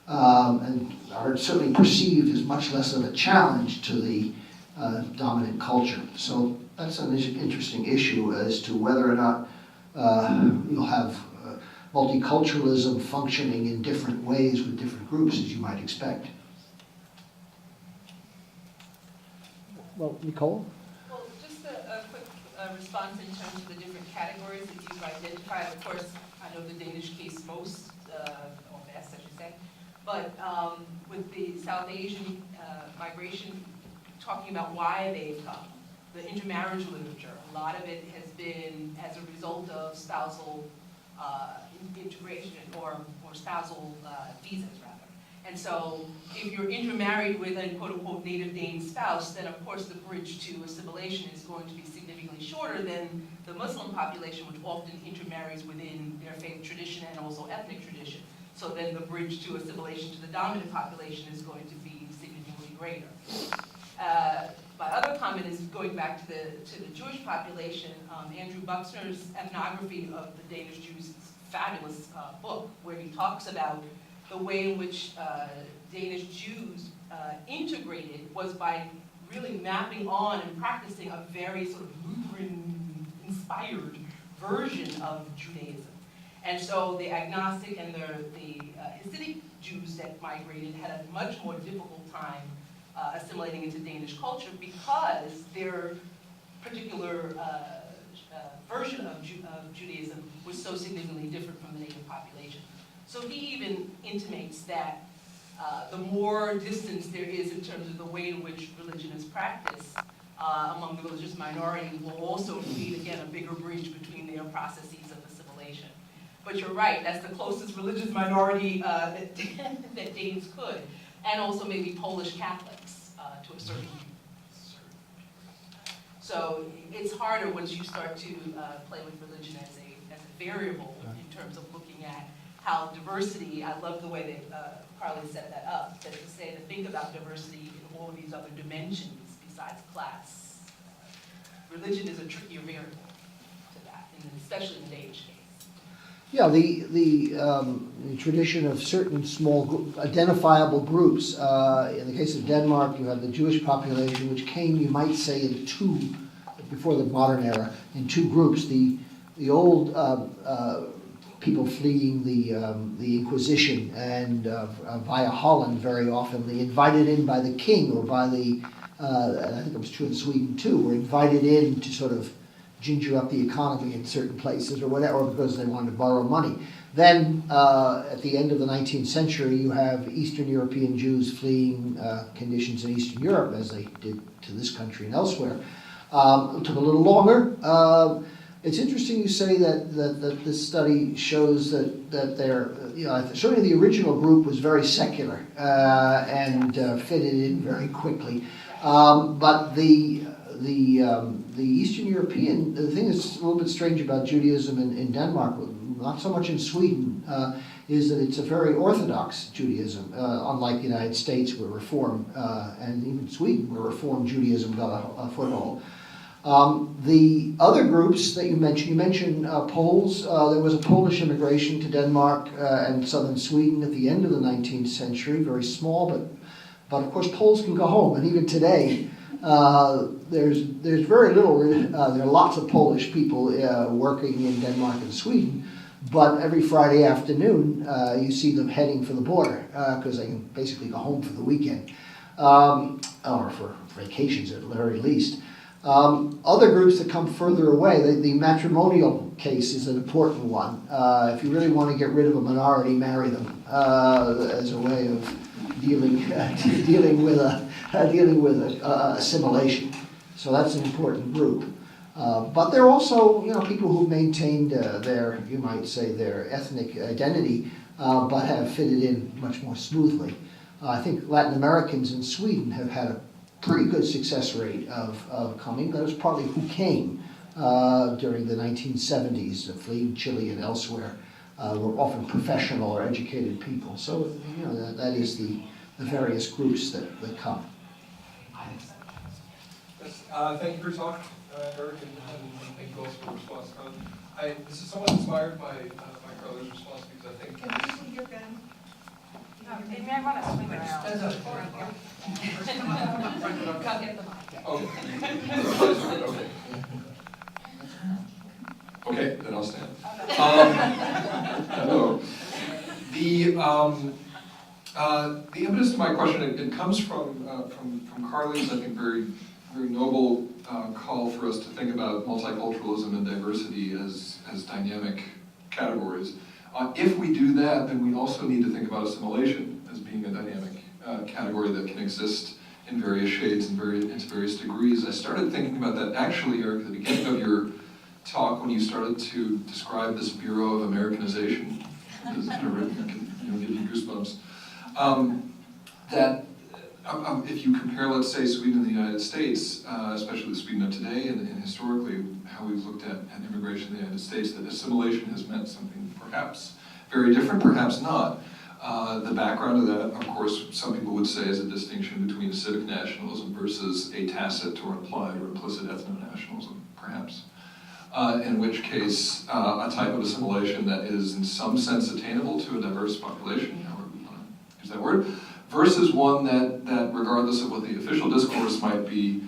Speaker 2: and are certainly perceived as much less of a challenge to the dominant culture. So that's an interesting issue as to whether or not you'll have multiculturalism functioning in different ways with different groups, as you might expect.
Speaker 4: Well, Nicole?
Speaker 5: Well, just a quick response in terms of the different categories that you've identified. Of course, I know the Danish case most, or best, I should say. But with the South Asian migration, talking about why they've come, the intermarriage literature, a lot of it has been as a result of spousal integration or spousal visas, rather. And so if you're intermarried with a quote-unquote native Dane spouse, then of course the bridge to assimilation is going to be significantly shorter than the Muslim population, which often intermarries within their faith tradition and also ethnic tradition. So then the bridge to assimilation to the dominant population is going to be significantly greater. My other comment is going back to the Jewish population. Andrew Buxner's ethnography of the Danish Jews is a fabulous book where he talks about the way in which Danish Jews integrated was by really mapping on and practicing a very sort of Lutheran-inspired version of Judaism. And so the agnostic and the Hasidic Jews that migrated had a much more difficult time assimilating into Danish culture because their particular version of Judaism was so significantly different from the native population. So he even intimates that the more distance there is in terms of the way in which religion is practiced among the religious minority will also create, again, a bigger bridge between their processes of assimilation. But you're right, that's the closest religious minority that Danes could, and also maybe Polish Catholics to a certain degree. So it's harder once you start to play with religion as a variable in terms of looking at how diversity, I love the way that Carly set that up, that to say to think about diversity in all of these other dimensions besides class. Religion is a trickier variable to that, and especially in the Danish case.
Speaker 2: Yeah, the tradition of certain small identifiable groups. In the case of Denmark, you have the Jewish population, which came, you might say, in two, before the modern era, in two groups. The old people fleeing the Inquisition and via Holland very often, they invited in by the king or by the, and I think it was true in Sweden too, were invited in to sort of ginger up the economy in certain places or whatever, or because they wanted to borrow money. Then at the end of the 19th century, you have Eastern European Jews fleeing conditions in Eastern Europe, as they did to this country and elsewhere. It took a little longer. It's interesting you say that this study shows that they're, certainly the original group was very secular and fitted in very quickly. But the Eastern European, the thing that's a little bit strange about Judaism in Denmark, not so much in Sweden, is that it's a very Orthodox Judaism, unlike the United States where Reform, and even Sweden where Reform Judaism got a foothold. The other groups that you mentioned Poles. There was a Polish immigration to Denmark and southern Sweden at the end of the 19th century, very small, but of course Poles can go home, and even today there's very little, there are lots of Polish people working in Denmark and Sweden, but every Friday afternoon you see them heading for the border because they can basically go home for the weekend, or for vacations at the very least. Other groups that come further away, the matrimonial case is an important one. If you really want to get rid of a minority, marry them as a way of dealing with assimilation. So that's an important group. But there are also, people who maintained their, you might say, their ethnic identity, but have fitted in much more smoothly. I think Latin Americans in Sweden have had a pretty good success rate of coming. That was partly who came during the 1970s, fleeing Chile and elsewhere, were often professional or educated people. So, that is the various groups that come.
Speaker 6: Yes, thank you for your talk, Eric, and thank you also for the response. This is somewhat inspired by Carla's response because I think...
Speaker 5: Can you see your gun? You may want to swing around. Come get the mic.
Speaker 6: Okay. Okay, then I'll stand. No. The impetus to my question, it comes from Carly's, I think, very noble call for us to think about multiculturalism and diversity as dynamic categories. If we do that, then we also need to think about assimilation as being a dynamic category that can exist in various shades and various degrees. I started thinking about that actually, Eric, at the beginning of your talk when you started to describe this Bureau of Americanization. This kind of give you goosebumps. If you compare, let's say, Sweden and the United States, especially Sweden of today, and historically how we've looked at immigration in the United States, that assimilation has meant something perhaps very different, perhaps not. The background of that, of course, some people would say is a distinction between a civic nationalism versus a tacit or implied or implicit ethno-nationalism, perhaps. In which case, a type of assimilation that is in some sense attainable to a diverse population, however we want to use that word, versus one that regardless of what the official discourse might be,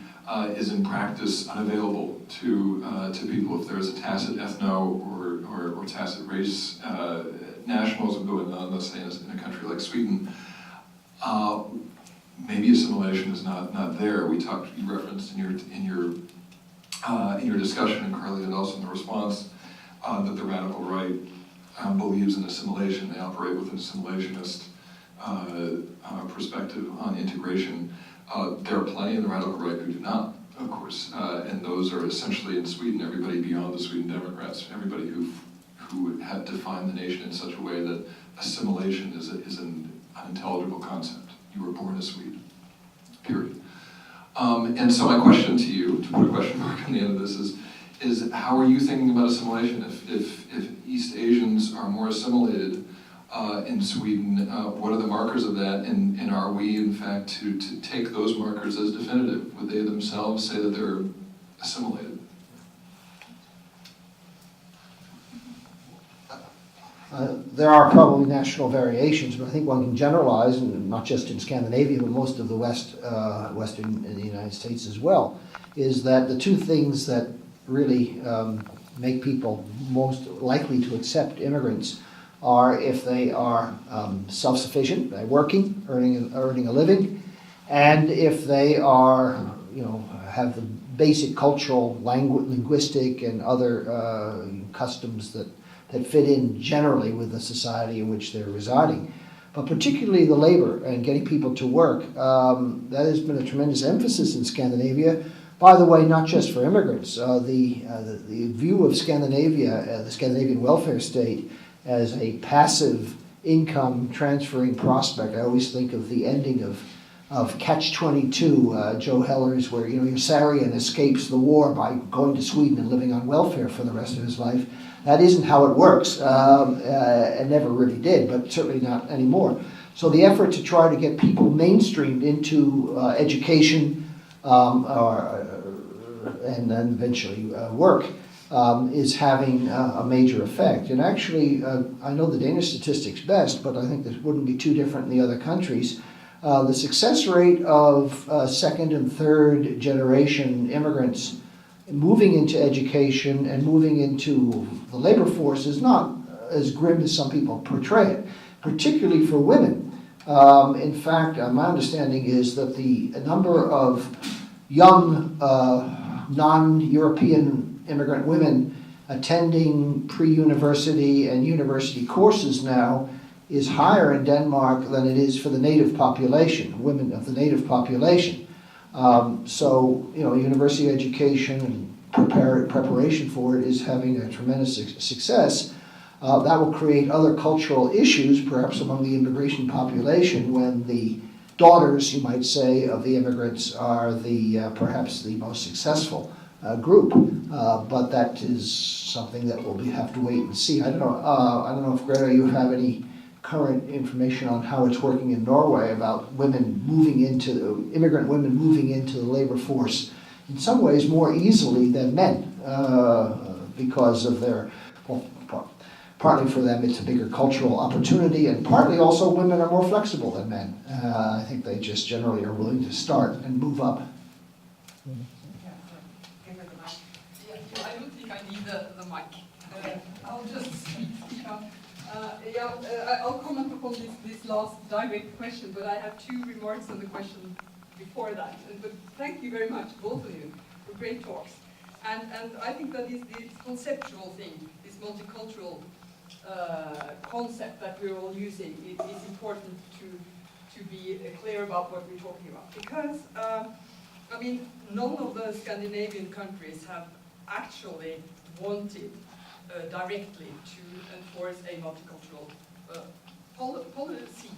Speaker 6: is in practice unavailable to people if there's a tacit ethno or tacit race nationalism going on, let's say in a country like Sweden. Maybe assimilation is not there. You referenced in your discussion, and Carly did also in the response, that the radical right believes in assimilation. They operate with an assimilationist perspective on integration. There are plenty in the radical right who do not, of course, and those are essentially in Sweden, everybody beyond the Sweden Democrats, everybody who have defined the nation in such a way that assimilation is an unintelligible concept. You were born a Swede, period. And so my question to you, to put a question mark on the end of this, is how are you thinking about assimilation? If East Asians are more assimilated in Sweden, what are the markers of that? And are we, in fact, to take those markers as definitive? Would they themselves say that they're assimilated?
Speaker 2: There are probably national variations, but I think one can generalize, and not just in Scandinavia, but most of the Western in the United States as well, is that the two things that really make people most likely to accept immigrants are if they are self-sufficient, by working, earning a living, and if they are, have the basic cultural, linguistic, and other customs that fit in generally with the society in which they're residing. But particularly the labor and getting people to work, that has been a tremendous emphasis in Scandinavia. By the way, not just for immigrants. The view of Scandinavia, the Scandinavian welfare state, as a passive income transferring prospect. I always think of the ending of Catch-22, Joe Heller's, where Yossarian escapes the war by going to Sweden and living on welfare for the rest of his life. That isn't how it works, and never really did, but certainly not anymore. So the effort to try to get people mainstreamed into education and then eventually work is having a major effect. And actually, I know the Danish statistics best, but I think this wouldn't be too different in the other countries. The success rate of second and third generation immigrants moving into education and moving into the labor force is not as grim as some people portray it, particularly for women. In fact, my understanding is that the number of young non-European immigrant women attending pre-university and university courses now is higher in Denmark than it is for the native population, women of the native population. So, university education and preparation for it is having a tremendous success. That will create other cultural issues, perhaps among the immigration population, when the daughters, you might say, of the immigrants are perhaps the most successful group. But that is something that we'll have to wait and see. I don't know if Greta, you have any current information on how it's working in Norway about immigrant women moving into the labor force in some ways more easily than men because of partly for them it's a bigger cultural opportunity, and partly also women are more flexible than men. I think they just generally are willing to start and move up.
Speaker 1: Give her the mic.
Speaker 5: Yeah, I don't think I need the mic. I'll just speak up. I'll comment upon this last direct question, but I have two remarks on the question before that. But thank you very much, both of you, for great talks. And I think that this conceptual thing, this multicultural concept that we're all using, is important to be clear about what we're talking about. Because, I mean, none of the Scandinavian countries have actually wanted directly to enforce a multicultural policy.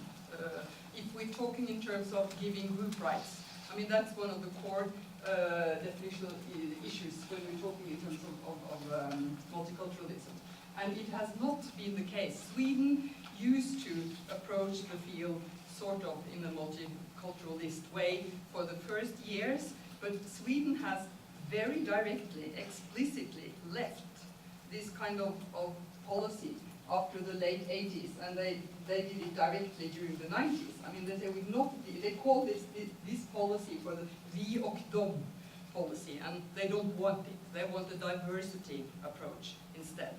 Speaker 5: If we're talking in terms of giving group rights, I mean, that's one of the core definitional issues when we're talking in terms of multiculturalism. And it has not been the case. Sweden used to approach the field sort of in a multiculturalist way for the first years, but Sweden has very directly, explicitly left this kind of policy after the late 80s, and they did it directly during the 90s. I mean, they call this policy for the vi och dom policy, and they don't want it. They want a diversity approach instead.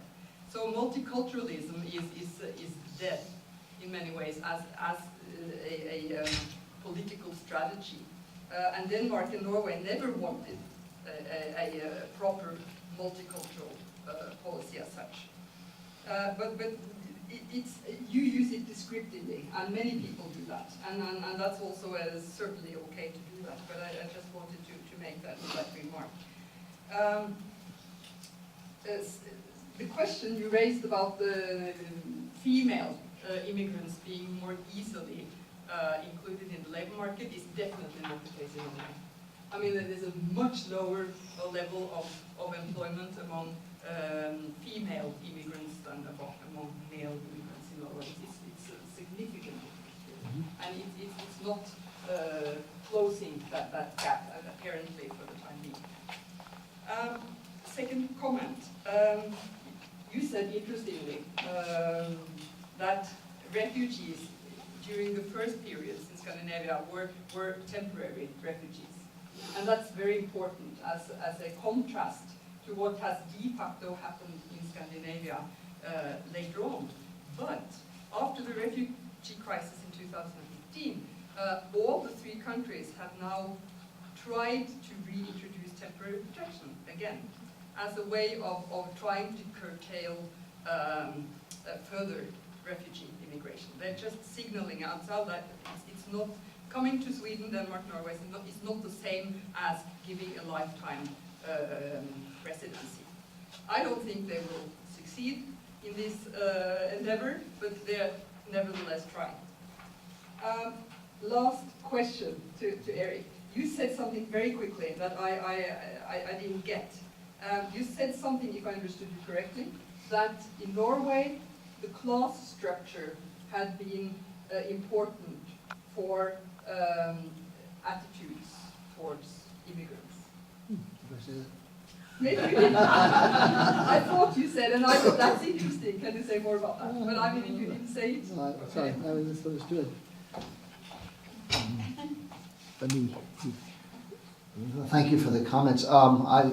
Speaker 5: So multiculturalism is dead in many ways as a political strategy. And Denmark and Norway never wanted a proper multicultural policy as such. But you use it descriptively, and many people do that, and that's also certainly okay to do that. But I just wanted to make that remark. The question you raised about the female immigrants being more easily included in the labor market is definitely not the case in Norway. I mean, there's a much lower level of employment among female immigrants than among male immigrants in Norway. It's significant, and it's not closing that gap, apparently, for the time being. Second comment. You said, interestingly, that refugees during the first periods in Scandinavia were temporary refugees. And that's very important as a contrast to what has de facto happened in Scandinavia later on. But after the refugee crisis in 2015, all the three countries have now tried to reintroduce temporary protection again, as a way of trying to curtail further refugee immigration. They're just signaling outside that it's not coming to Sweden, Denmark, Norway is not the same as giving a lifetime residency. I don't think they will succeed in this endeavor, but they're nevertheless trying. Last question to Eric. You said something very quickly that I didn't get. You said something, if I understood you correctly, that in Norway the class structure had been important for attitudes towards immigrants. Maybe you didn't. I thought you said, and I thought that's interesting. Can you say more about that? But I mean, if you didn't say it.
Speaker 4: Sorry, I misunderstood. Let me.
Speaker 2: Thank you for the comments. I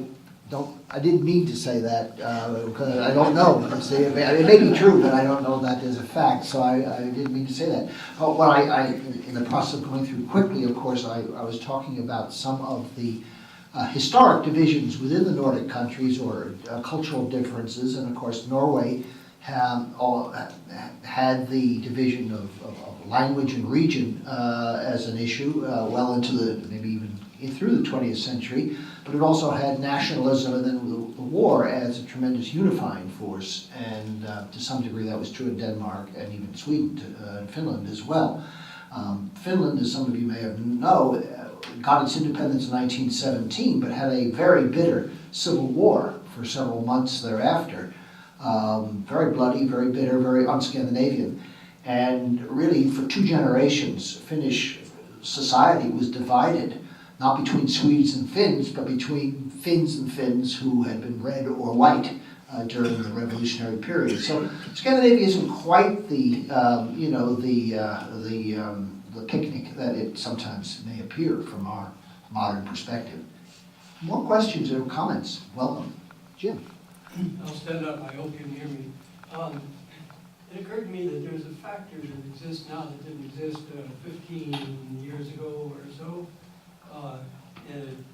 Speaker 2: didn't mean to say that, because I don't know. It may be true, but I don't know that as a fact, so I didn't mean to say that. What I in the process of going through quickly, of course, I was talking about some of the historic divisions within the Nordic countries, or cultural differences, and of course Norway had the division of language and region as an issue well into maybe even through the 20th century, but it also had nationalism and then the war as a tremendous unifying force, and to some degree that was true in Denmark and even Sweden and Finland as well. Finland, as some of you may know, got its independence in 1917, but had a very bitter civil war for several months thereafter. Very bloody, very bitter, very un-Scandinavian. And really, for 2 generations, Finnish society was divided, not between Swedes and Finns, but between Finns and Finns who had been red or white during the revolutionary period. So Scandinavia isn't quite the picnic that it sometimes may appear from our modern perspective. More questions or comments? Welcome. Jim?
Speaker 7: I'll stand up, I hope you can hear me. It occurred to me that there's a factor that exists now that didn't exist 15 years ago or so, in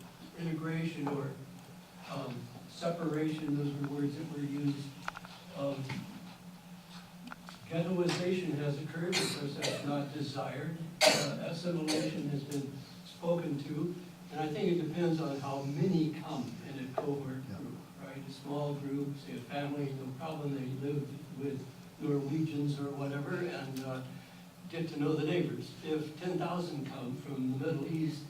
Speaker 7: integration or separation, those were words that were used. Ghettoization has occurred because that's not desired. Assimilation has been spoken to, and I think it depends on how many come in a cohort group, right? A small group, say a family, no problem, they live with Norwegians or whatever, and get to know the neighbors. If 10,000 come from the Middle East,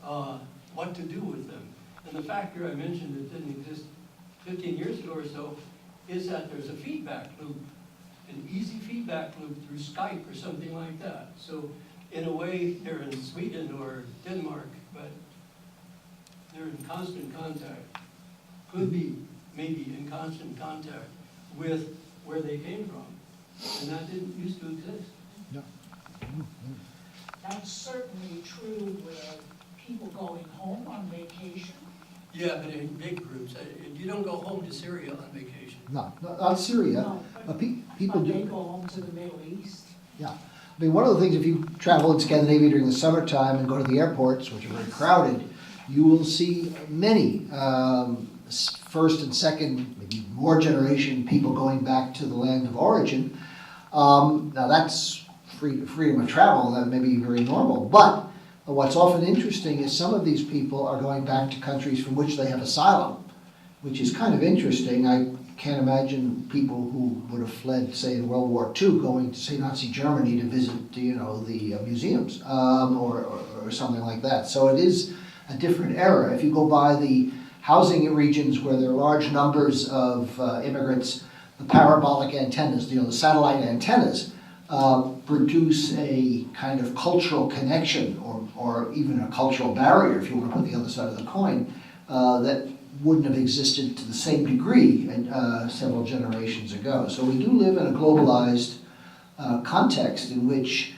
Speaker 7: what to do with them? And the factor I mentioned that didn't exist 15 years ago or so is that there's a feedback loop, an easy feedback loop through Skype or something like that. So in a way, they're in Sweden or Denmark, but they're in constant contact, could be maybe in constant contact with where they came from. And that didn't used to exist.
Speaker 2: No.
Speaker 8: That's certainly true with people going home on vacation.
Speaker 7: Yeah, but in big groups. You don't go home to Syria on vacation.
Speaker 2: No, not Syria.
Speaker 8: No,
Speaker 2: People
Speaker 8: but
Speaker 2: do.
Speaker 8: they go home to the Middle East.
Speaker 2: Yeah. I mean, one of the things, if you travel in Scandinavia during the summertime and go to the airports, which are very crowded, you will see many first and second, maybe more generation people going back to the land of origin. Now that's freedom of travel, that may be very normal, but what's often interesting is some of these people are going back to countries from which they have asylum, which is kind of interesting. I can't imagine people who would have fled, say, in World War II, going to, say, Nazi Germany to visit, you know, the museums or something like that. So it is a different era. If you go by the housing regions where there are large numbers of immigrants, the parabolic antennas, you know, the satellite antennas, produce a kind of cultural connection or even a cultural barrier, if you want to put the other side of the coin, that wouldn't have existed to the same degree several generations ago. So we do live in a globalized context in which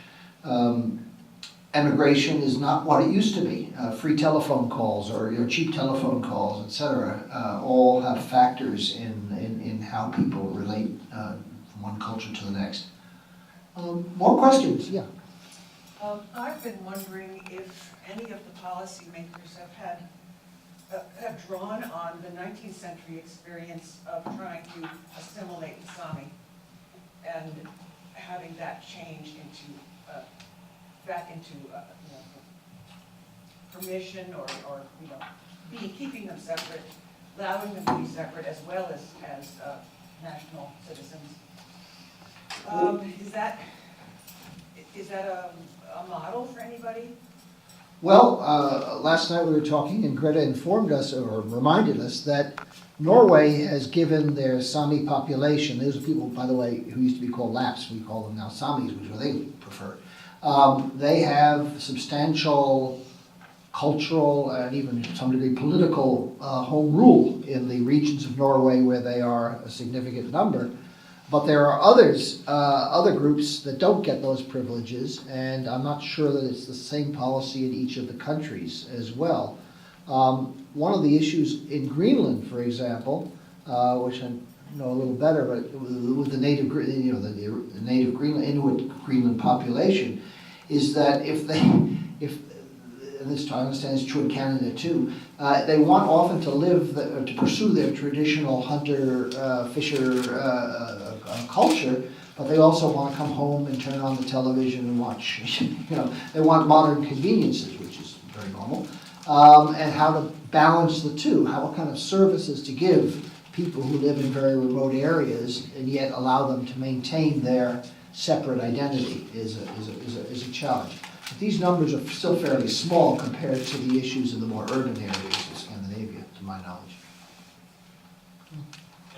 Speaker 2: emigration is not what it used to be. Free telephone calls or cheap telephone calls, etc., all have factors in how people relate from one culture to the next. More questions? Yeah.
Speaker 1: I've been wondering if any of the policymakers have drawn on the 19th century experience of trying to assimilate the Sami and having that change into back into permission or keeping them separate, allowing them to be separate as well as national citizens. Is that a model for anybody?
Speaker 2: Well, last night we were talking, and Greta informed us or reminded us that Norway has given their Sami population, those are people, by the way, who used to be called Lapps, we call them now Samis, which is what they prefer. They have substantial cultural and even to some degree political home rule in the regions of Norway where they are a significant number. But there are other groups that don't get those privileges, and I'm not sure that it's the same policy in each of the countries as well. One of the issues in Greenland, for example, which I know a little better, but with the native, the native Greenland, Inuit Greenland population, is that if and this I understand is true in Canada too, they want often to live, to pursue their traditional hunter, fisher culture, but they also want to come home and turn on the television and watch, they want modern conveniences, which is very normal, and how to balance the two, what kind of services to give people who live in very remote areas and yet allow them to maintain their separate identity is a challenge. But these numbers are still fairly small compared to the issues in the more urban areas of Scandinavia, to my knowledge.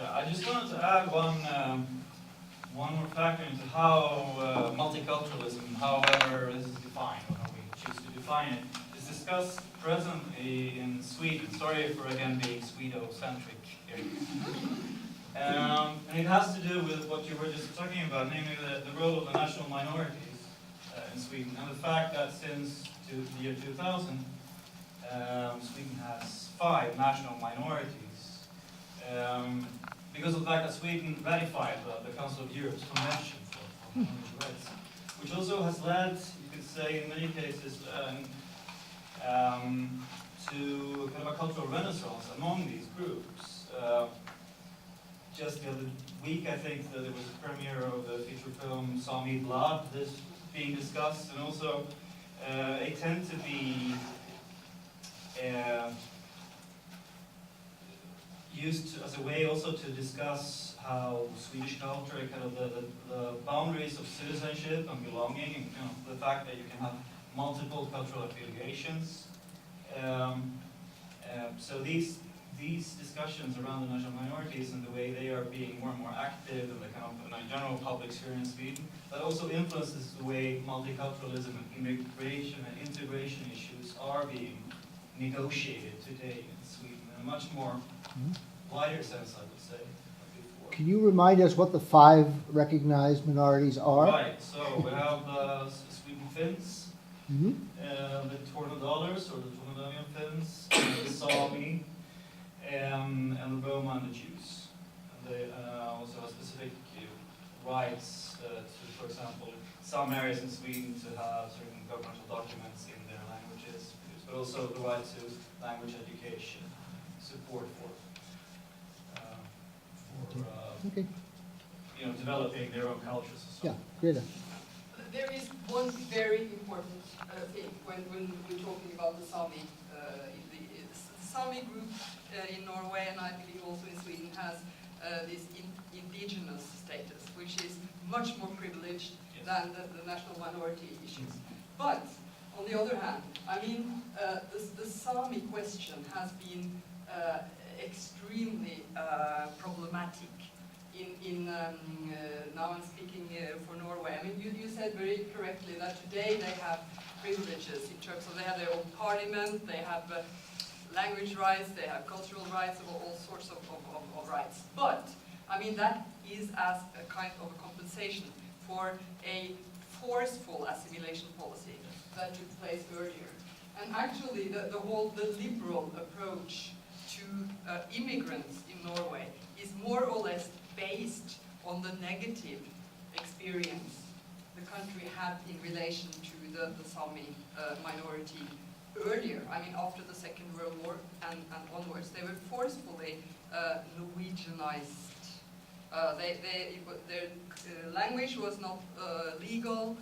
Speaker 9: Yeah, I just wanted to add one more factor into how multiculturalism, however this is defined, or how we choose to define it, is discussed presently in Sweden. Sorry for again being Swedo-centric here. And it has to do with what you were just talking about, namely the role of the national minorities in Sweden, and the fact that since the year 2000, Sweden has 5 national minorities. Because of the fact that Sweden ratified the Council of Europe's Convention for Minority Rights, which also has led, you could say, in many cases, to kind of a cultural renaissance among these groups. Just the other week, I think, that there was a premiere of the feature film Sami Blood, this being discussed, and also they tend to be used as a way also to discuss how Swedish culture, kind of the boundaries of citizenship and belonging, and the fact that you can have multiple cultural affiliations. So these discussions around the national minorities and the way they are being more and more active in the kind of general public sphere in Sweden, that also influences the way multiculturalism and immigration and integration issues are being negotiated today in Sweden in a much more wider sense, I would say, than before.
Speaker 2: Can you remind us what the 5 recognized minorities are?
Speaker 9: Right, so we have the Sweden Finns,
Speaker 2: Mhm.
Speaker 9: the Tornedalers, or the Tornedalian Finns, the Sami, and the Roma and the Jews. And they also have specific rights to, for example, some areas in Sweden to have certain governmental documents in their languages, but also the right to language education, support for
Speaker 2: Okay,
Speaker 9: developing their own cultures and so
Speaker 2: yeah,
Speaker 9: on.
Speaker 2: Greta.
Speaker 5: There is one very important thing when we're talking about the Sami. The Sami group in Norway, and I believe also in Sweden, has this indigenous status, which is much more privileged than the national minority issues. But on the other hand, I mean, the Sami question has been extremely problematic. Now I'm speaking for Norway. I mean, you said very correctly that today they have privileges in terms of they have their own parliament, they have language rights, they have cultural rights, all sorts of rights. But, I mean, that is as a kind of a compensation for a forceful assimilation policy that took place earlier. And actually, the liberal approach to immigrants in Norway is more or less based on the negative experience the country had in relation to the Sami minority earlier. I mean, after the Second World War and onwards, they were forcefully Norwegianized. Their language was not legal,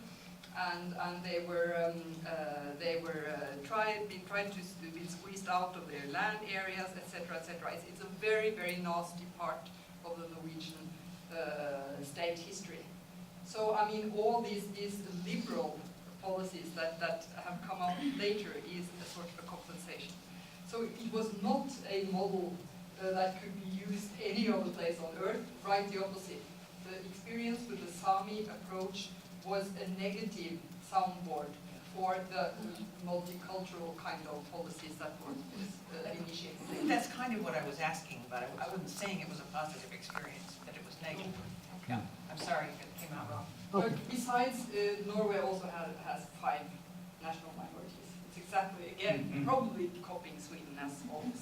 Speaker 5: and they were being tried to be squeezed out of their land areas, etc., etc. It's a very, very nasty part of the Norwegian state history. So, I mean, all these liberal policies that have come out later is a sort of a compensation. So it was not a model that could be used any other place on earth, right the opposite. The experience with the Sami approach was a negative soundboard for the multicultural kind of policies that were initiated.
Speaker 1: I think that's kind of what I was asking about. I wasn't saying it was a positive experience, that it was negative. Yeah, I'm sorry if it came out wrong.
Speaker 5: But besides, Norway also has 5 national minorities. It's exactly, again, probably copying Sweden as always.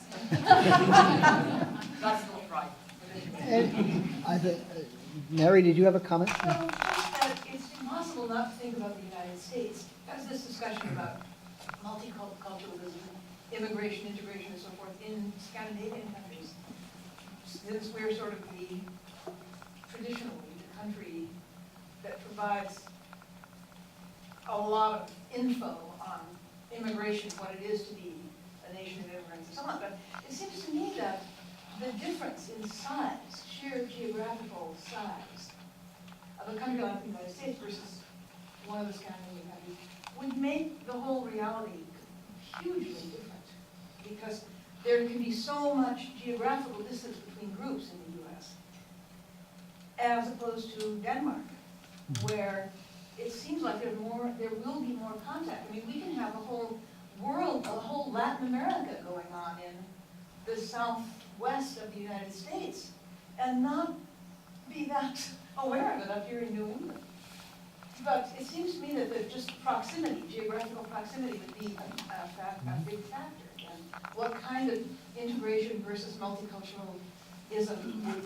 Speaker 5: That's not right.
Speaker 2: Mary, did you have a comment?
Speaker 8: Well, just that it's impossible not to think about the United States as this discussion about multiculturalism, immigration, integration, and so forth in Scandinavian countries. Since we're sort of traditionally the country that provides a lot of info on immigration, what it is to be a nation of immigrants and so on. But it seems to me that the difference in size, sheer geographical size, of a country like the United States versus one of the Scandinavian countries would make the whole reality hugely different. Because there can be so much geographical distance between groups in the US, as opposed to Denmark, where it seems like there will be more contact. I mean, we can have a whole world, a whole Latin America going on in the southwest of the United States, and not be that aware of it up here in New England. But it seems to me that just proximity, geographical proximity, would be a big factor. what kind of integration versus multiculturalism would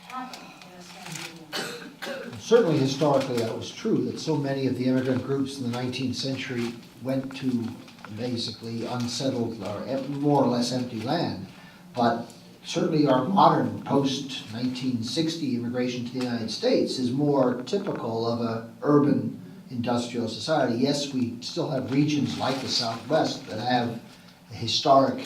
Speaker 8: happen in a Scandinavian.
Speaker 2: Certainly historically that was true, that so many of the immigrant groups in the 19th century went to basically unsettled or more or less empty land. But certainly our modern post-1960 immigration to the United States is more typical of an urban industrial society. Yes, we still have regions like the Southwest that have a historic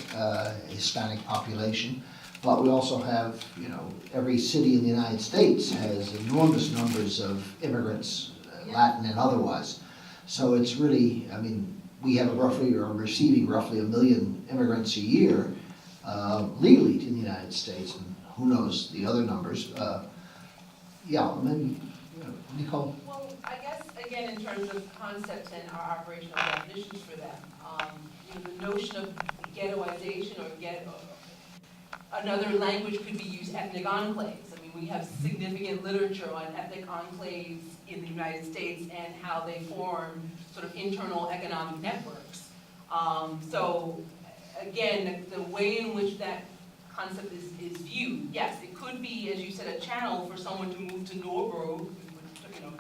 Speaker 2: Hispanic population, but we also have, you know, every city in the United States has enormous numbers of immigrants, Latin and otherwise. So it's really, I mean, we have roughly, or receiving roughly 1 million immigrants a year legally to the United States, and who knows the other numbers. Yeah, maybe, you know, Nicole?
Speaker 5: Well, I guess, again, in terms of concepts and our operational definitions for them, you know, the notion of ghettoization or ghetto, another language could be used, ethnic enclaves. I mean, we have significant literature on ethnic enclaves in the United States and how they form sort of internal economic networks. So, again, the way in which that concept is viewed, yes, it could be, as you said, a channel for someone to move to Nordbro, you know,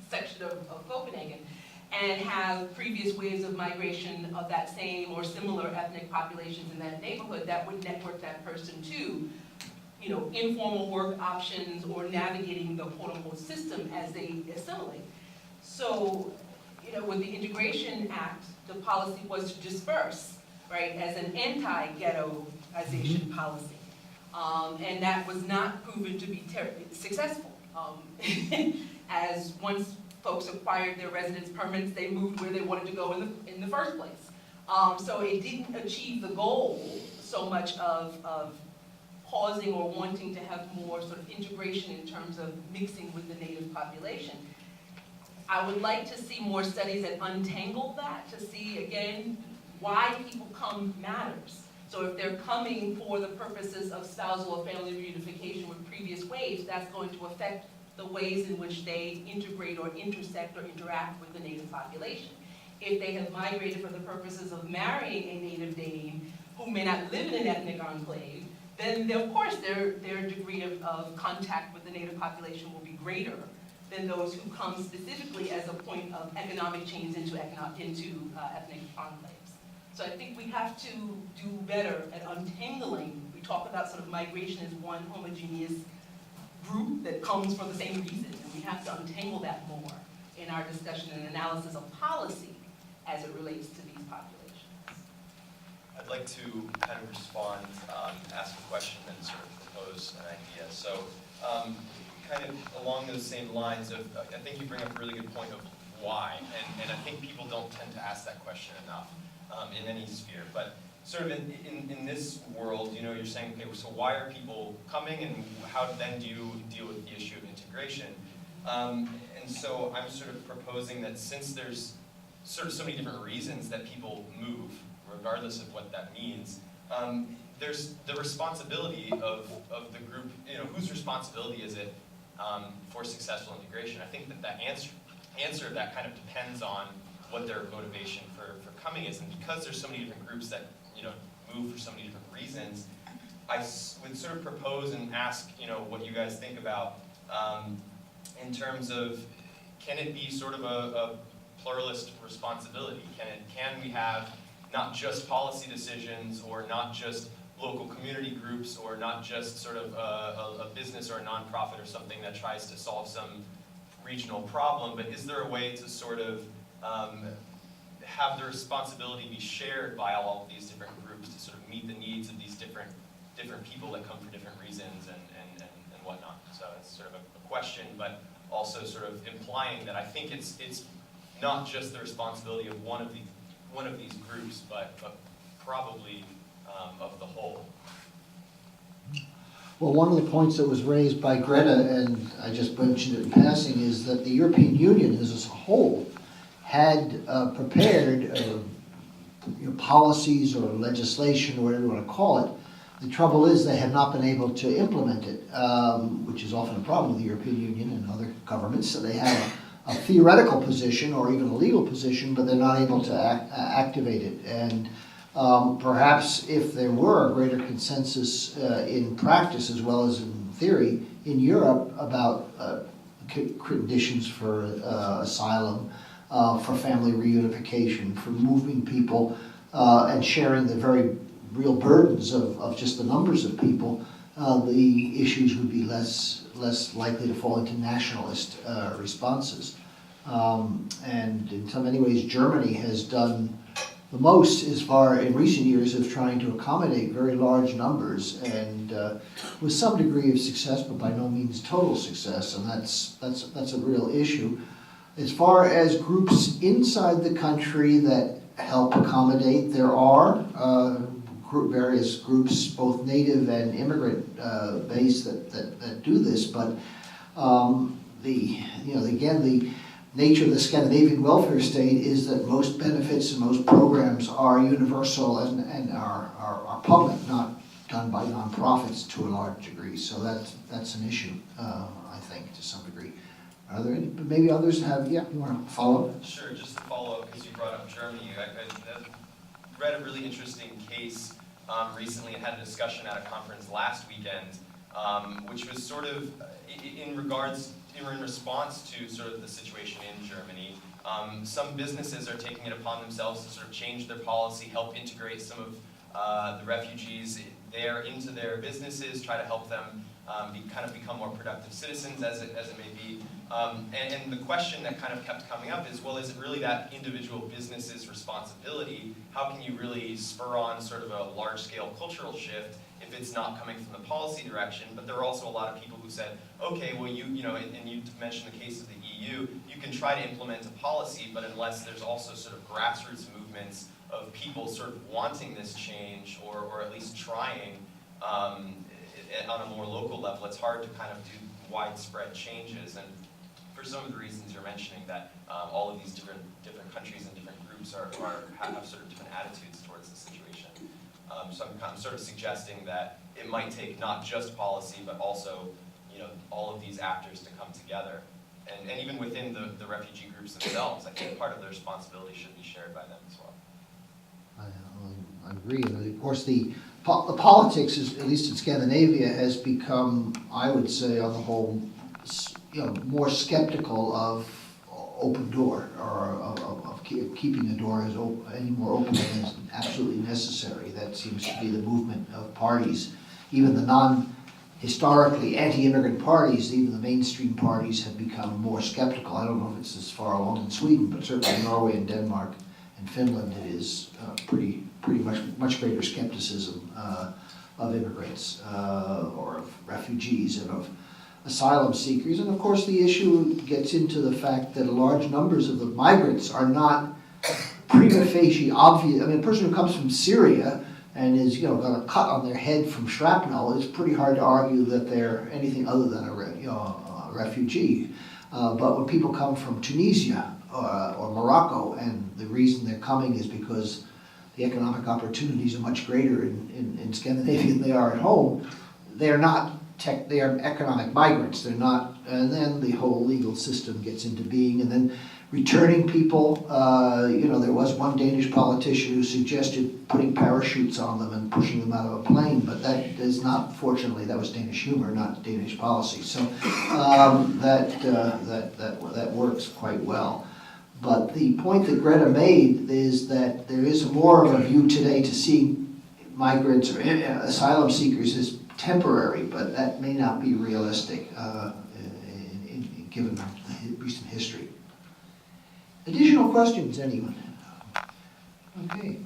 Speaker 5: section of Copenhagen, and have previous waves of migration of that same or similar ethnic populations in that neighborhood that would network that person to, you know, informal work options or navigating the quote-unquote system as they assimilate. So, you know, with the Integration Act, the policy was to disperse, right, as an anti-ghettoization policy. And that was not proven to be successful. As once folks acquired their residence permits, they moved where they wanted to go in the first place. So it didn't achieve the goal so much of pausing or wanting to have more sort of integration in terms of mixing with the native population. I would like to see more studies that untangle that, to see, again, why people come matters. So if they're coming for the purposes of spousal or family reunification with previous waves, that's going to affect the ways in which they integrate or intersect or interact with the native population. If they have migrated for the purposes of marrying a native Dane who may not live in an ethnic enclave, then of course their degree of contact with the native population will be greater than those who come specifically as a point of economic change into ethnic enclaves. So I think we have to do better at untangling. We talk about sort of migration as one homogeneous group that comes for the same reason, and we have to untangle that more in our discussion and analysis of policy as it relates to these populations.
Speaker 10: I'd like to kind of respond, ask a question, and sort of propose an idea. So, kind of along those same lines of, I think you bring up a really good point of why, and I think people don't tend to ask that question enough in any sphere. But sort of in this world, you know, you're saying, okay, so why are people coming, and how then do you deal with the issue of integration? And so I'm sort of proposing that since there's sort of so many different reasons that people move, regardless of what that means, there's the responsibility of the group, you know, whose responsibility is it for successful integration? I think that answer of that kind of depends on what their motivation for coming is, and because there's so many different groups that, you know, move for so many different reasons, I would sort of propose and ask, you know, what you guys think about in terms of, can it be sort of a pluralist responsibility? Can we have not just policy decisions, or not just local community groups, or not just sort of a business or a nonprofit or something that tries to solve some regional problem, but is there a way to sort of have the responsibility be shared by all of these different groups to sort of meet the needs of these different people that come for different reasons and whatnot? So it's sort of a question, but also sort of implying that I think it's not just the responsibility of one of these groups, but probably of the whole.
Speaker 2: Well, one of the points that was raised by Greta, and I just mentioned it in passing, is that the European Union as a whole had prepared policies or legislation, or whatever you want to call it. The trouble is they have not been able to implement it, which is often a problem with the European Union and other governments. So they have a theoretical position or even a legal position, but they're not able to activate it. And Perhaps if there were a greater consensus in practice as well as in theory in Europe about conditions for asylum, for family reunification, for moving people and sharing the very real burdens of just the numbers of people, the issues would be less likely to fall into nationalist responses. And in so many ways, Germany has done the most as far in recent years of trying to accommodate very large numbers, and with some degree of success, but by no means total success, and that's a real issue. As far as groups inside the country that help accommodate, there are various groups, both native and immigrant based, that do this, but again, the nature of the Scandinavian welfare state is that most benefits and most programs are universal and are public, not done by nonprofits to a large degree. So that's an issue, I think, to some degree. Are there any, maybe others have, yeah, you want to follow up?
Speaker 10: Sure, just to follow up, because you brought up Germany, I read a really interesting case recently and had a discussion at a conference last weekend, which was sort of in response to sort of the situation in Germany. Some businesses are taking it upon themselves to sort of change their policy, help integrate some of the refugees there into their businesses, try to help them become more productive citizens, as it may be. And the question that kind of kept coming up is, well, is it really that individual business's responsibility? How can you really spur on sort of a large-scale cultural shift if it's not coming from the policy direction? But there are also a lot of people who said, okay, well, you know, and you mentioned the case of the EU, you can try to implement a policy, but unless there's also sort of grassroots movements of people sort of wanting this change, or at least trying on a more local level, it's hard to kind of do widespread changes. And for some of the reasons you're mentioning, that all of these different countries and different groups have sort of different attitudes towards the situation. So I'm sort of suggesting that it might take not just policy, but also, you know, all of these actors to come together. And even within the refugee groups themselves, I think part of the responsibility should be shared by them as well.
Speaker 2: I agree. And of course, the politics, at least in Scandinavia, has become, I would say, on the whole, you know, more skeptical of open door, or of keeping the door as any more open than is absolutely necessary. That seems to be the movement of parties. Even the non-historically anti-immigrant parties, even the mainstream parties, have become more skeptical. I don't know if it's as far along in Sweden, but certainly in Norway and Denmark and Finland, it is pretty much greater skepticism of immigrants or of refugees and of asylum seekers. And of course the issue gets into the fact that large numbers of the migrants are not prima facie obvious. I mean, a person who comes from Syria and is, you know, got a cut on their head from shrapnel, it's pretty hard to argue that they're anything other than a refugee. But when people come from Tunisia or Morocco, and the reason they're coming is because the economic opportunities are much greater in Scandinavia than they are at home, they're not they are economic migrants. They're not, and then the whole legal system gets into being, and then returning people. You know, there was one Danish politician who suggested putting parachutes on them and pushing them out of a plane, but that is not, fortunately, that was Danish humor, not Danish policy. So that works quite well. But the point that Greta made is that there is more of a view today to seeing migrants or asylum seekers as temporary, but that may not be realistic given the recent history. Additional questions, anyone? Okay.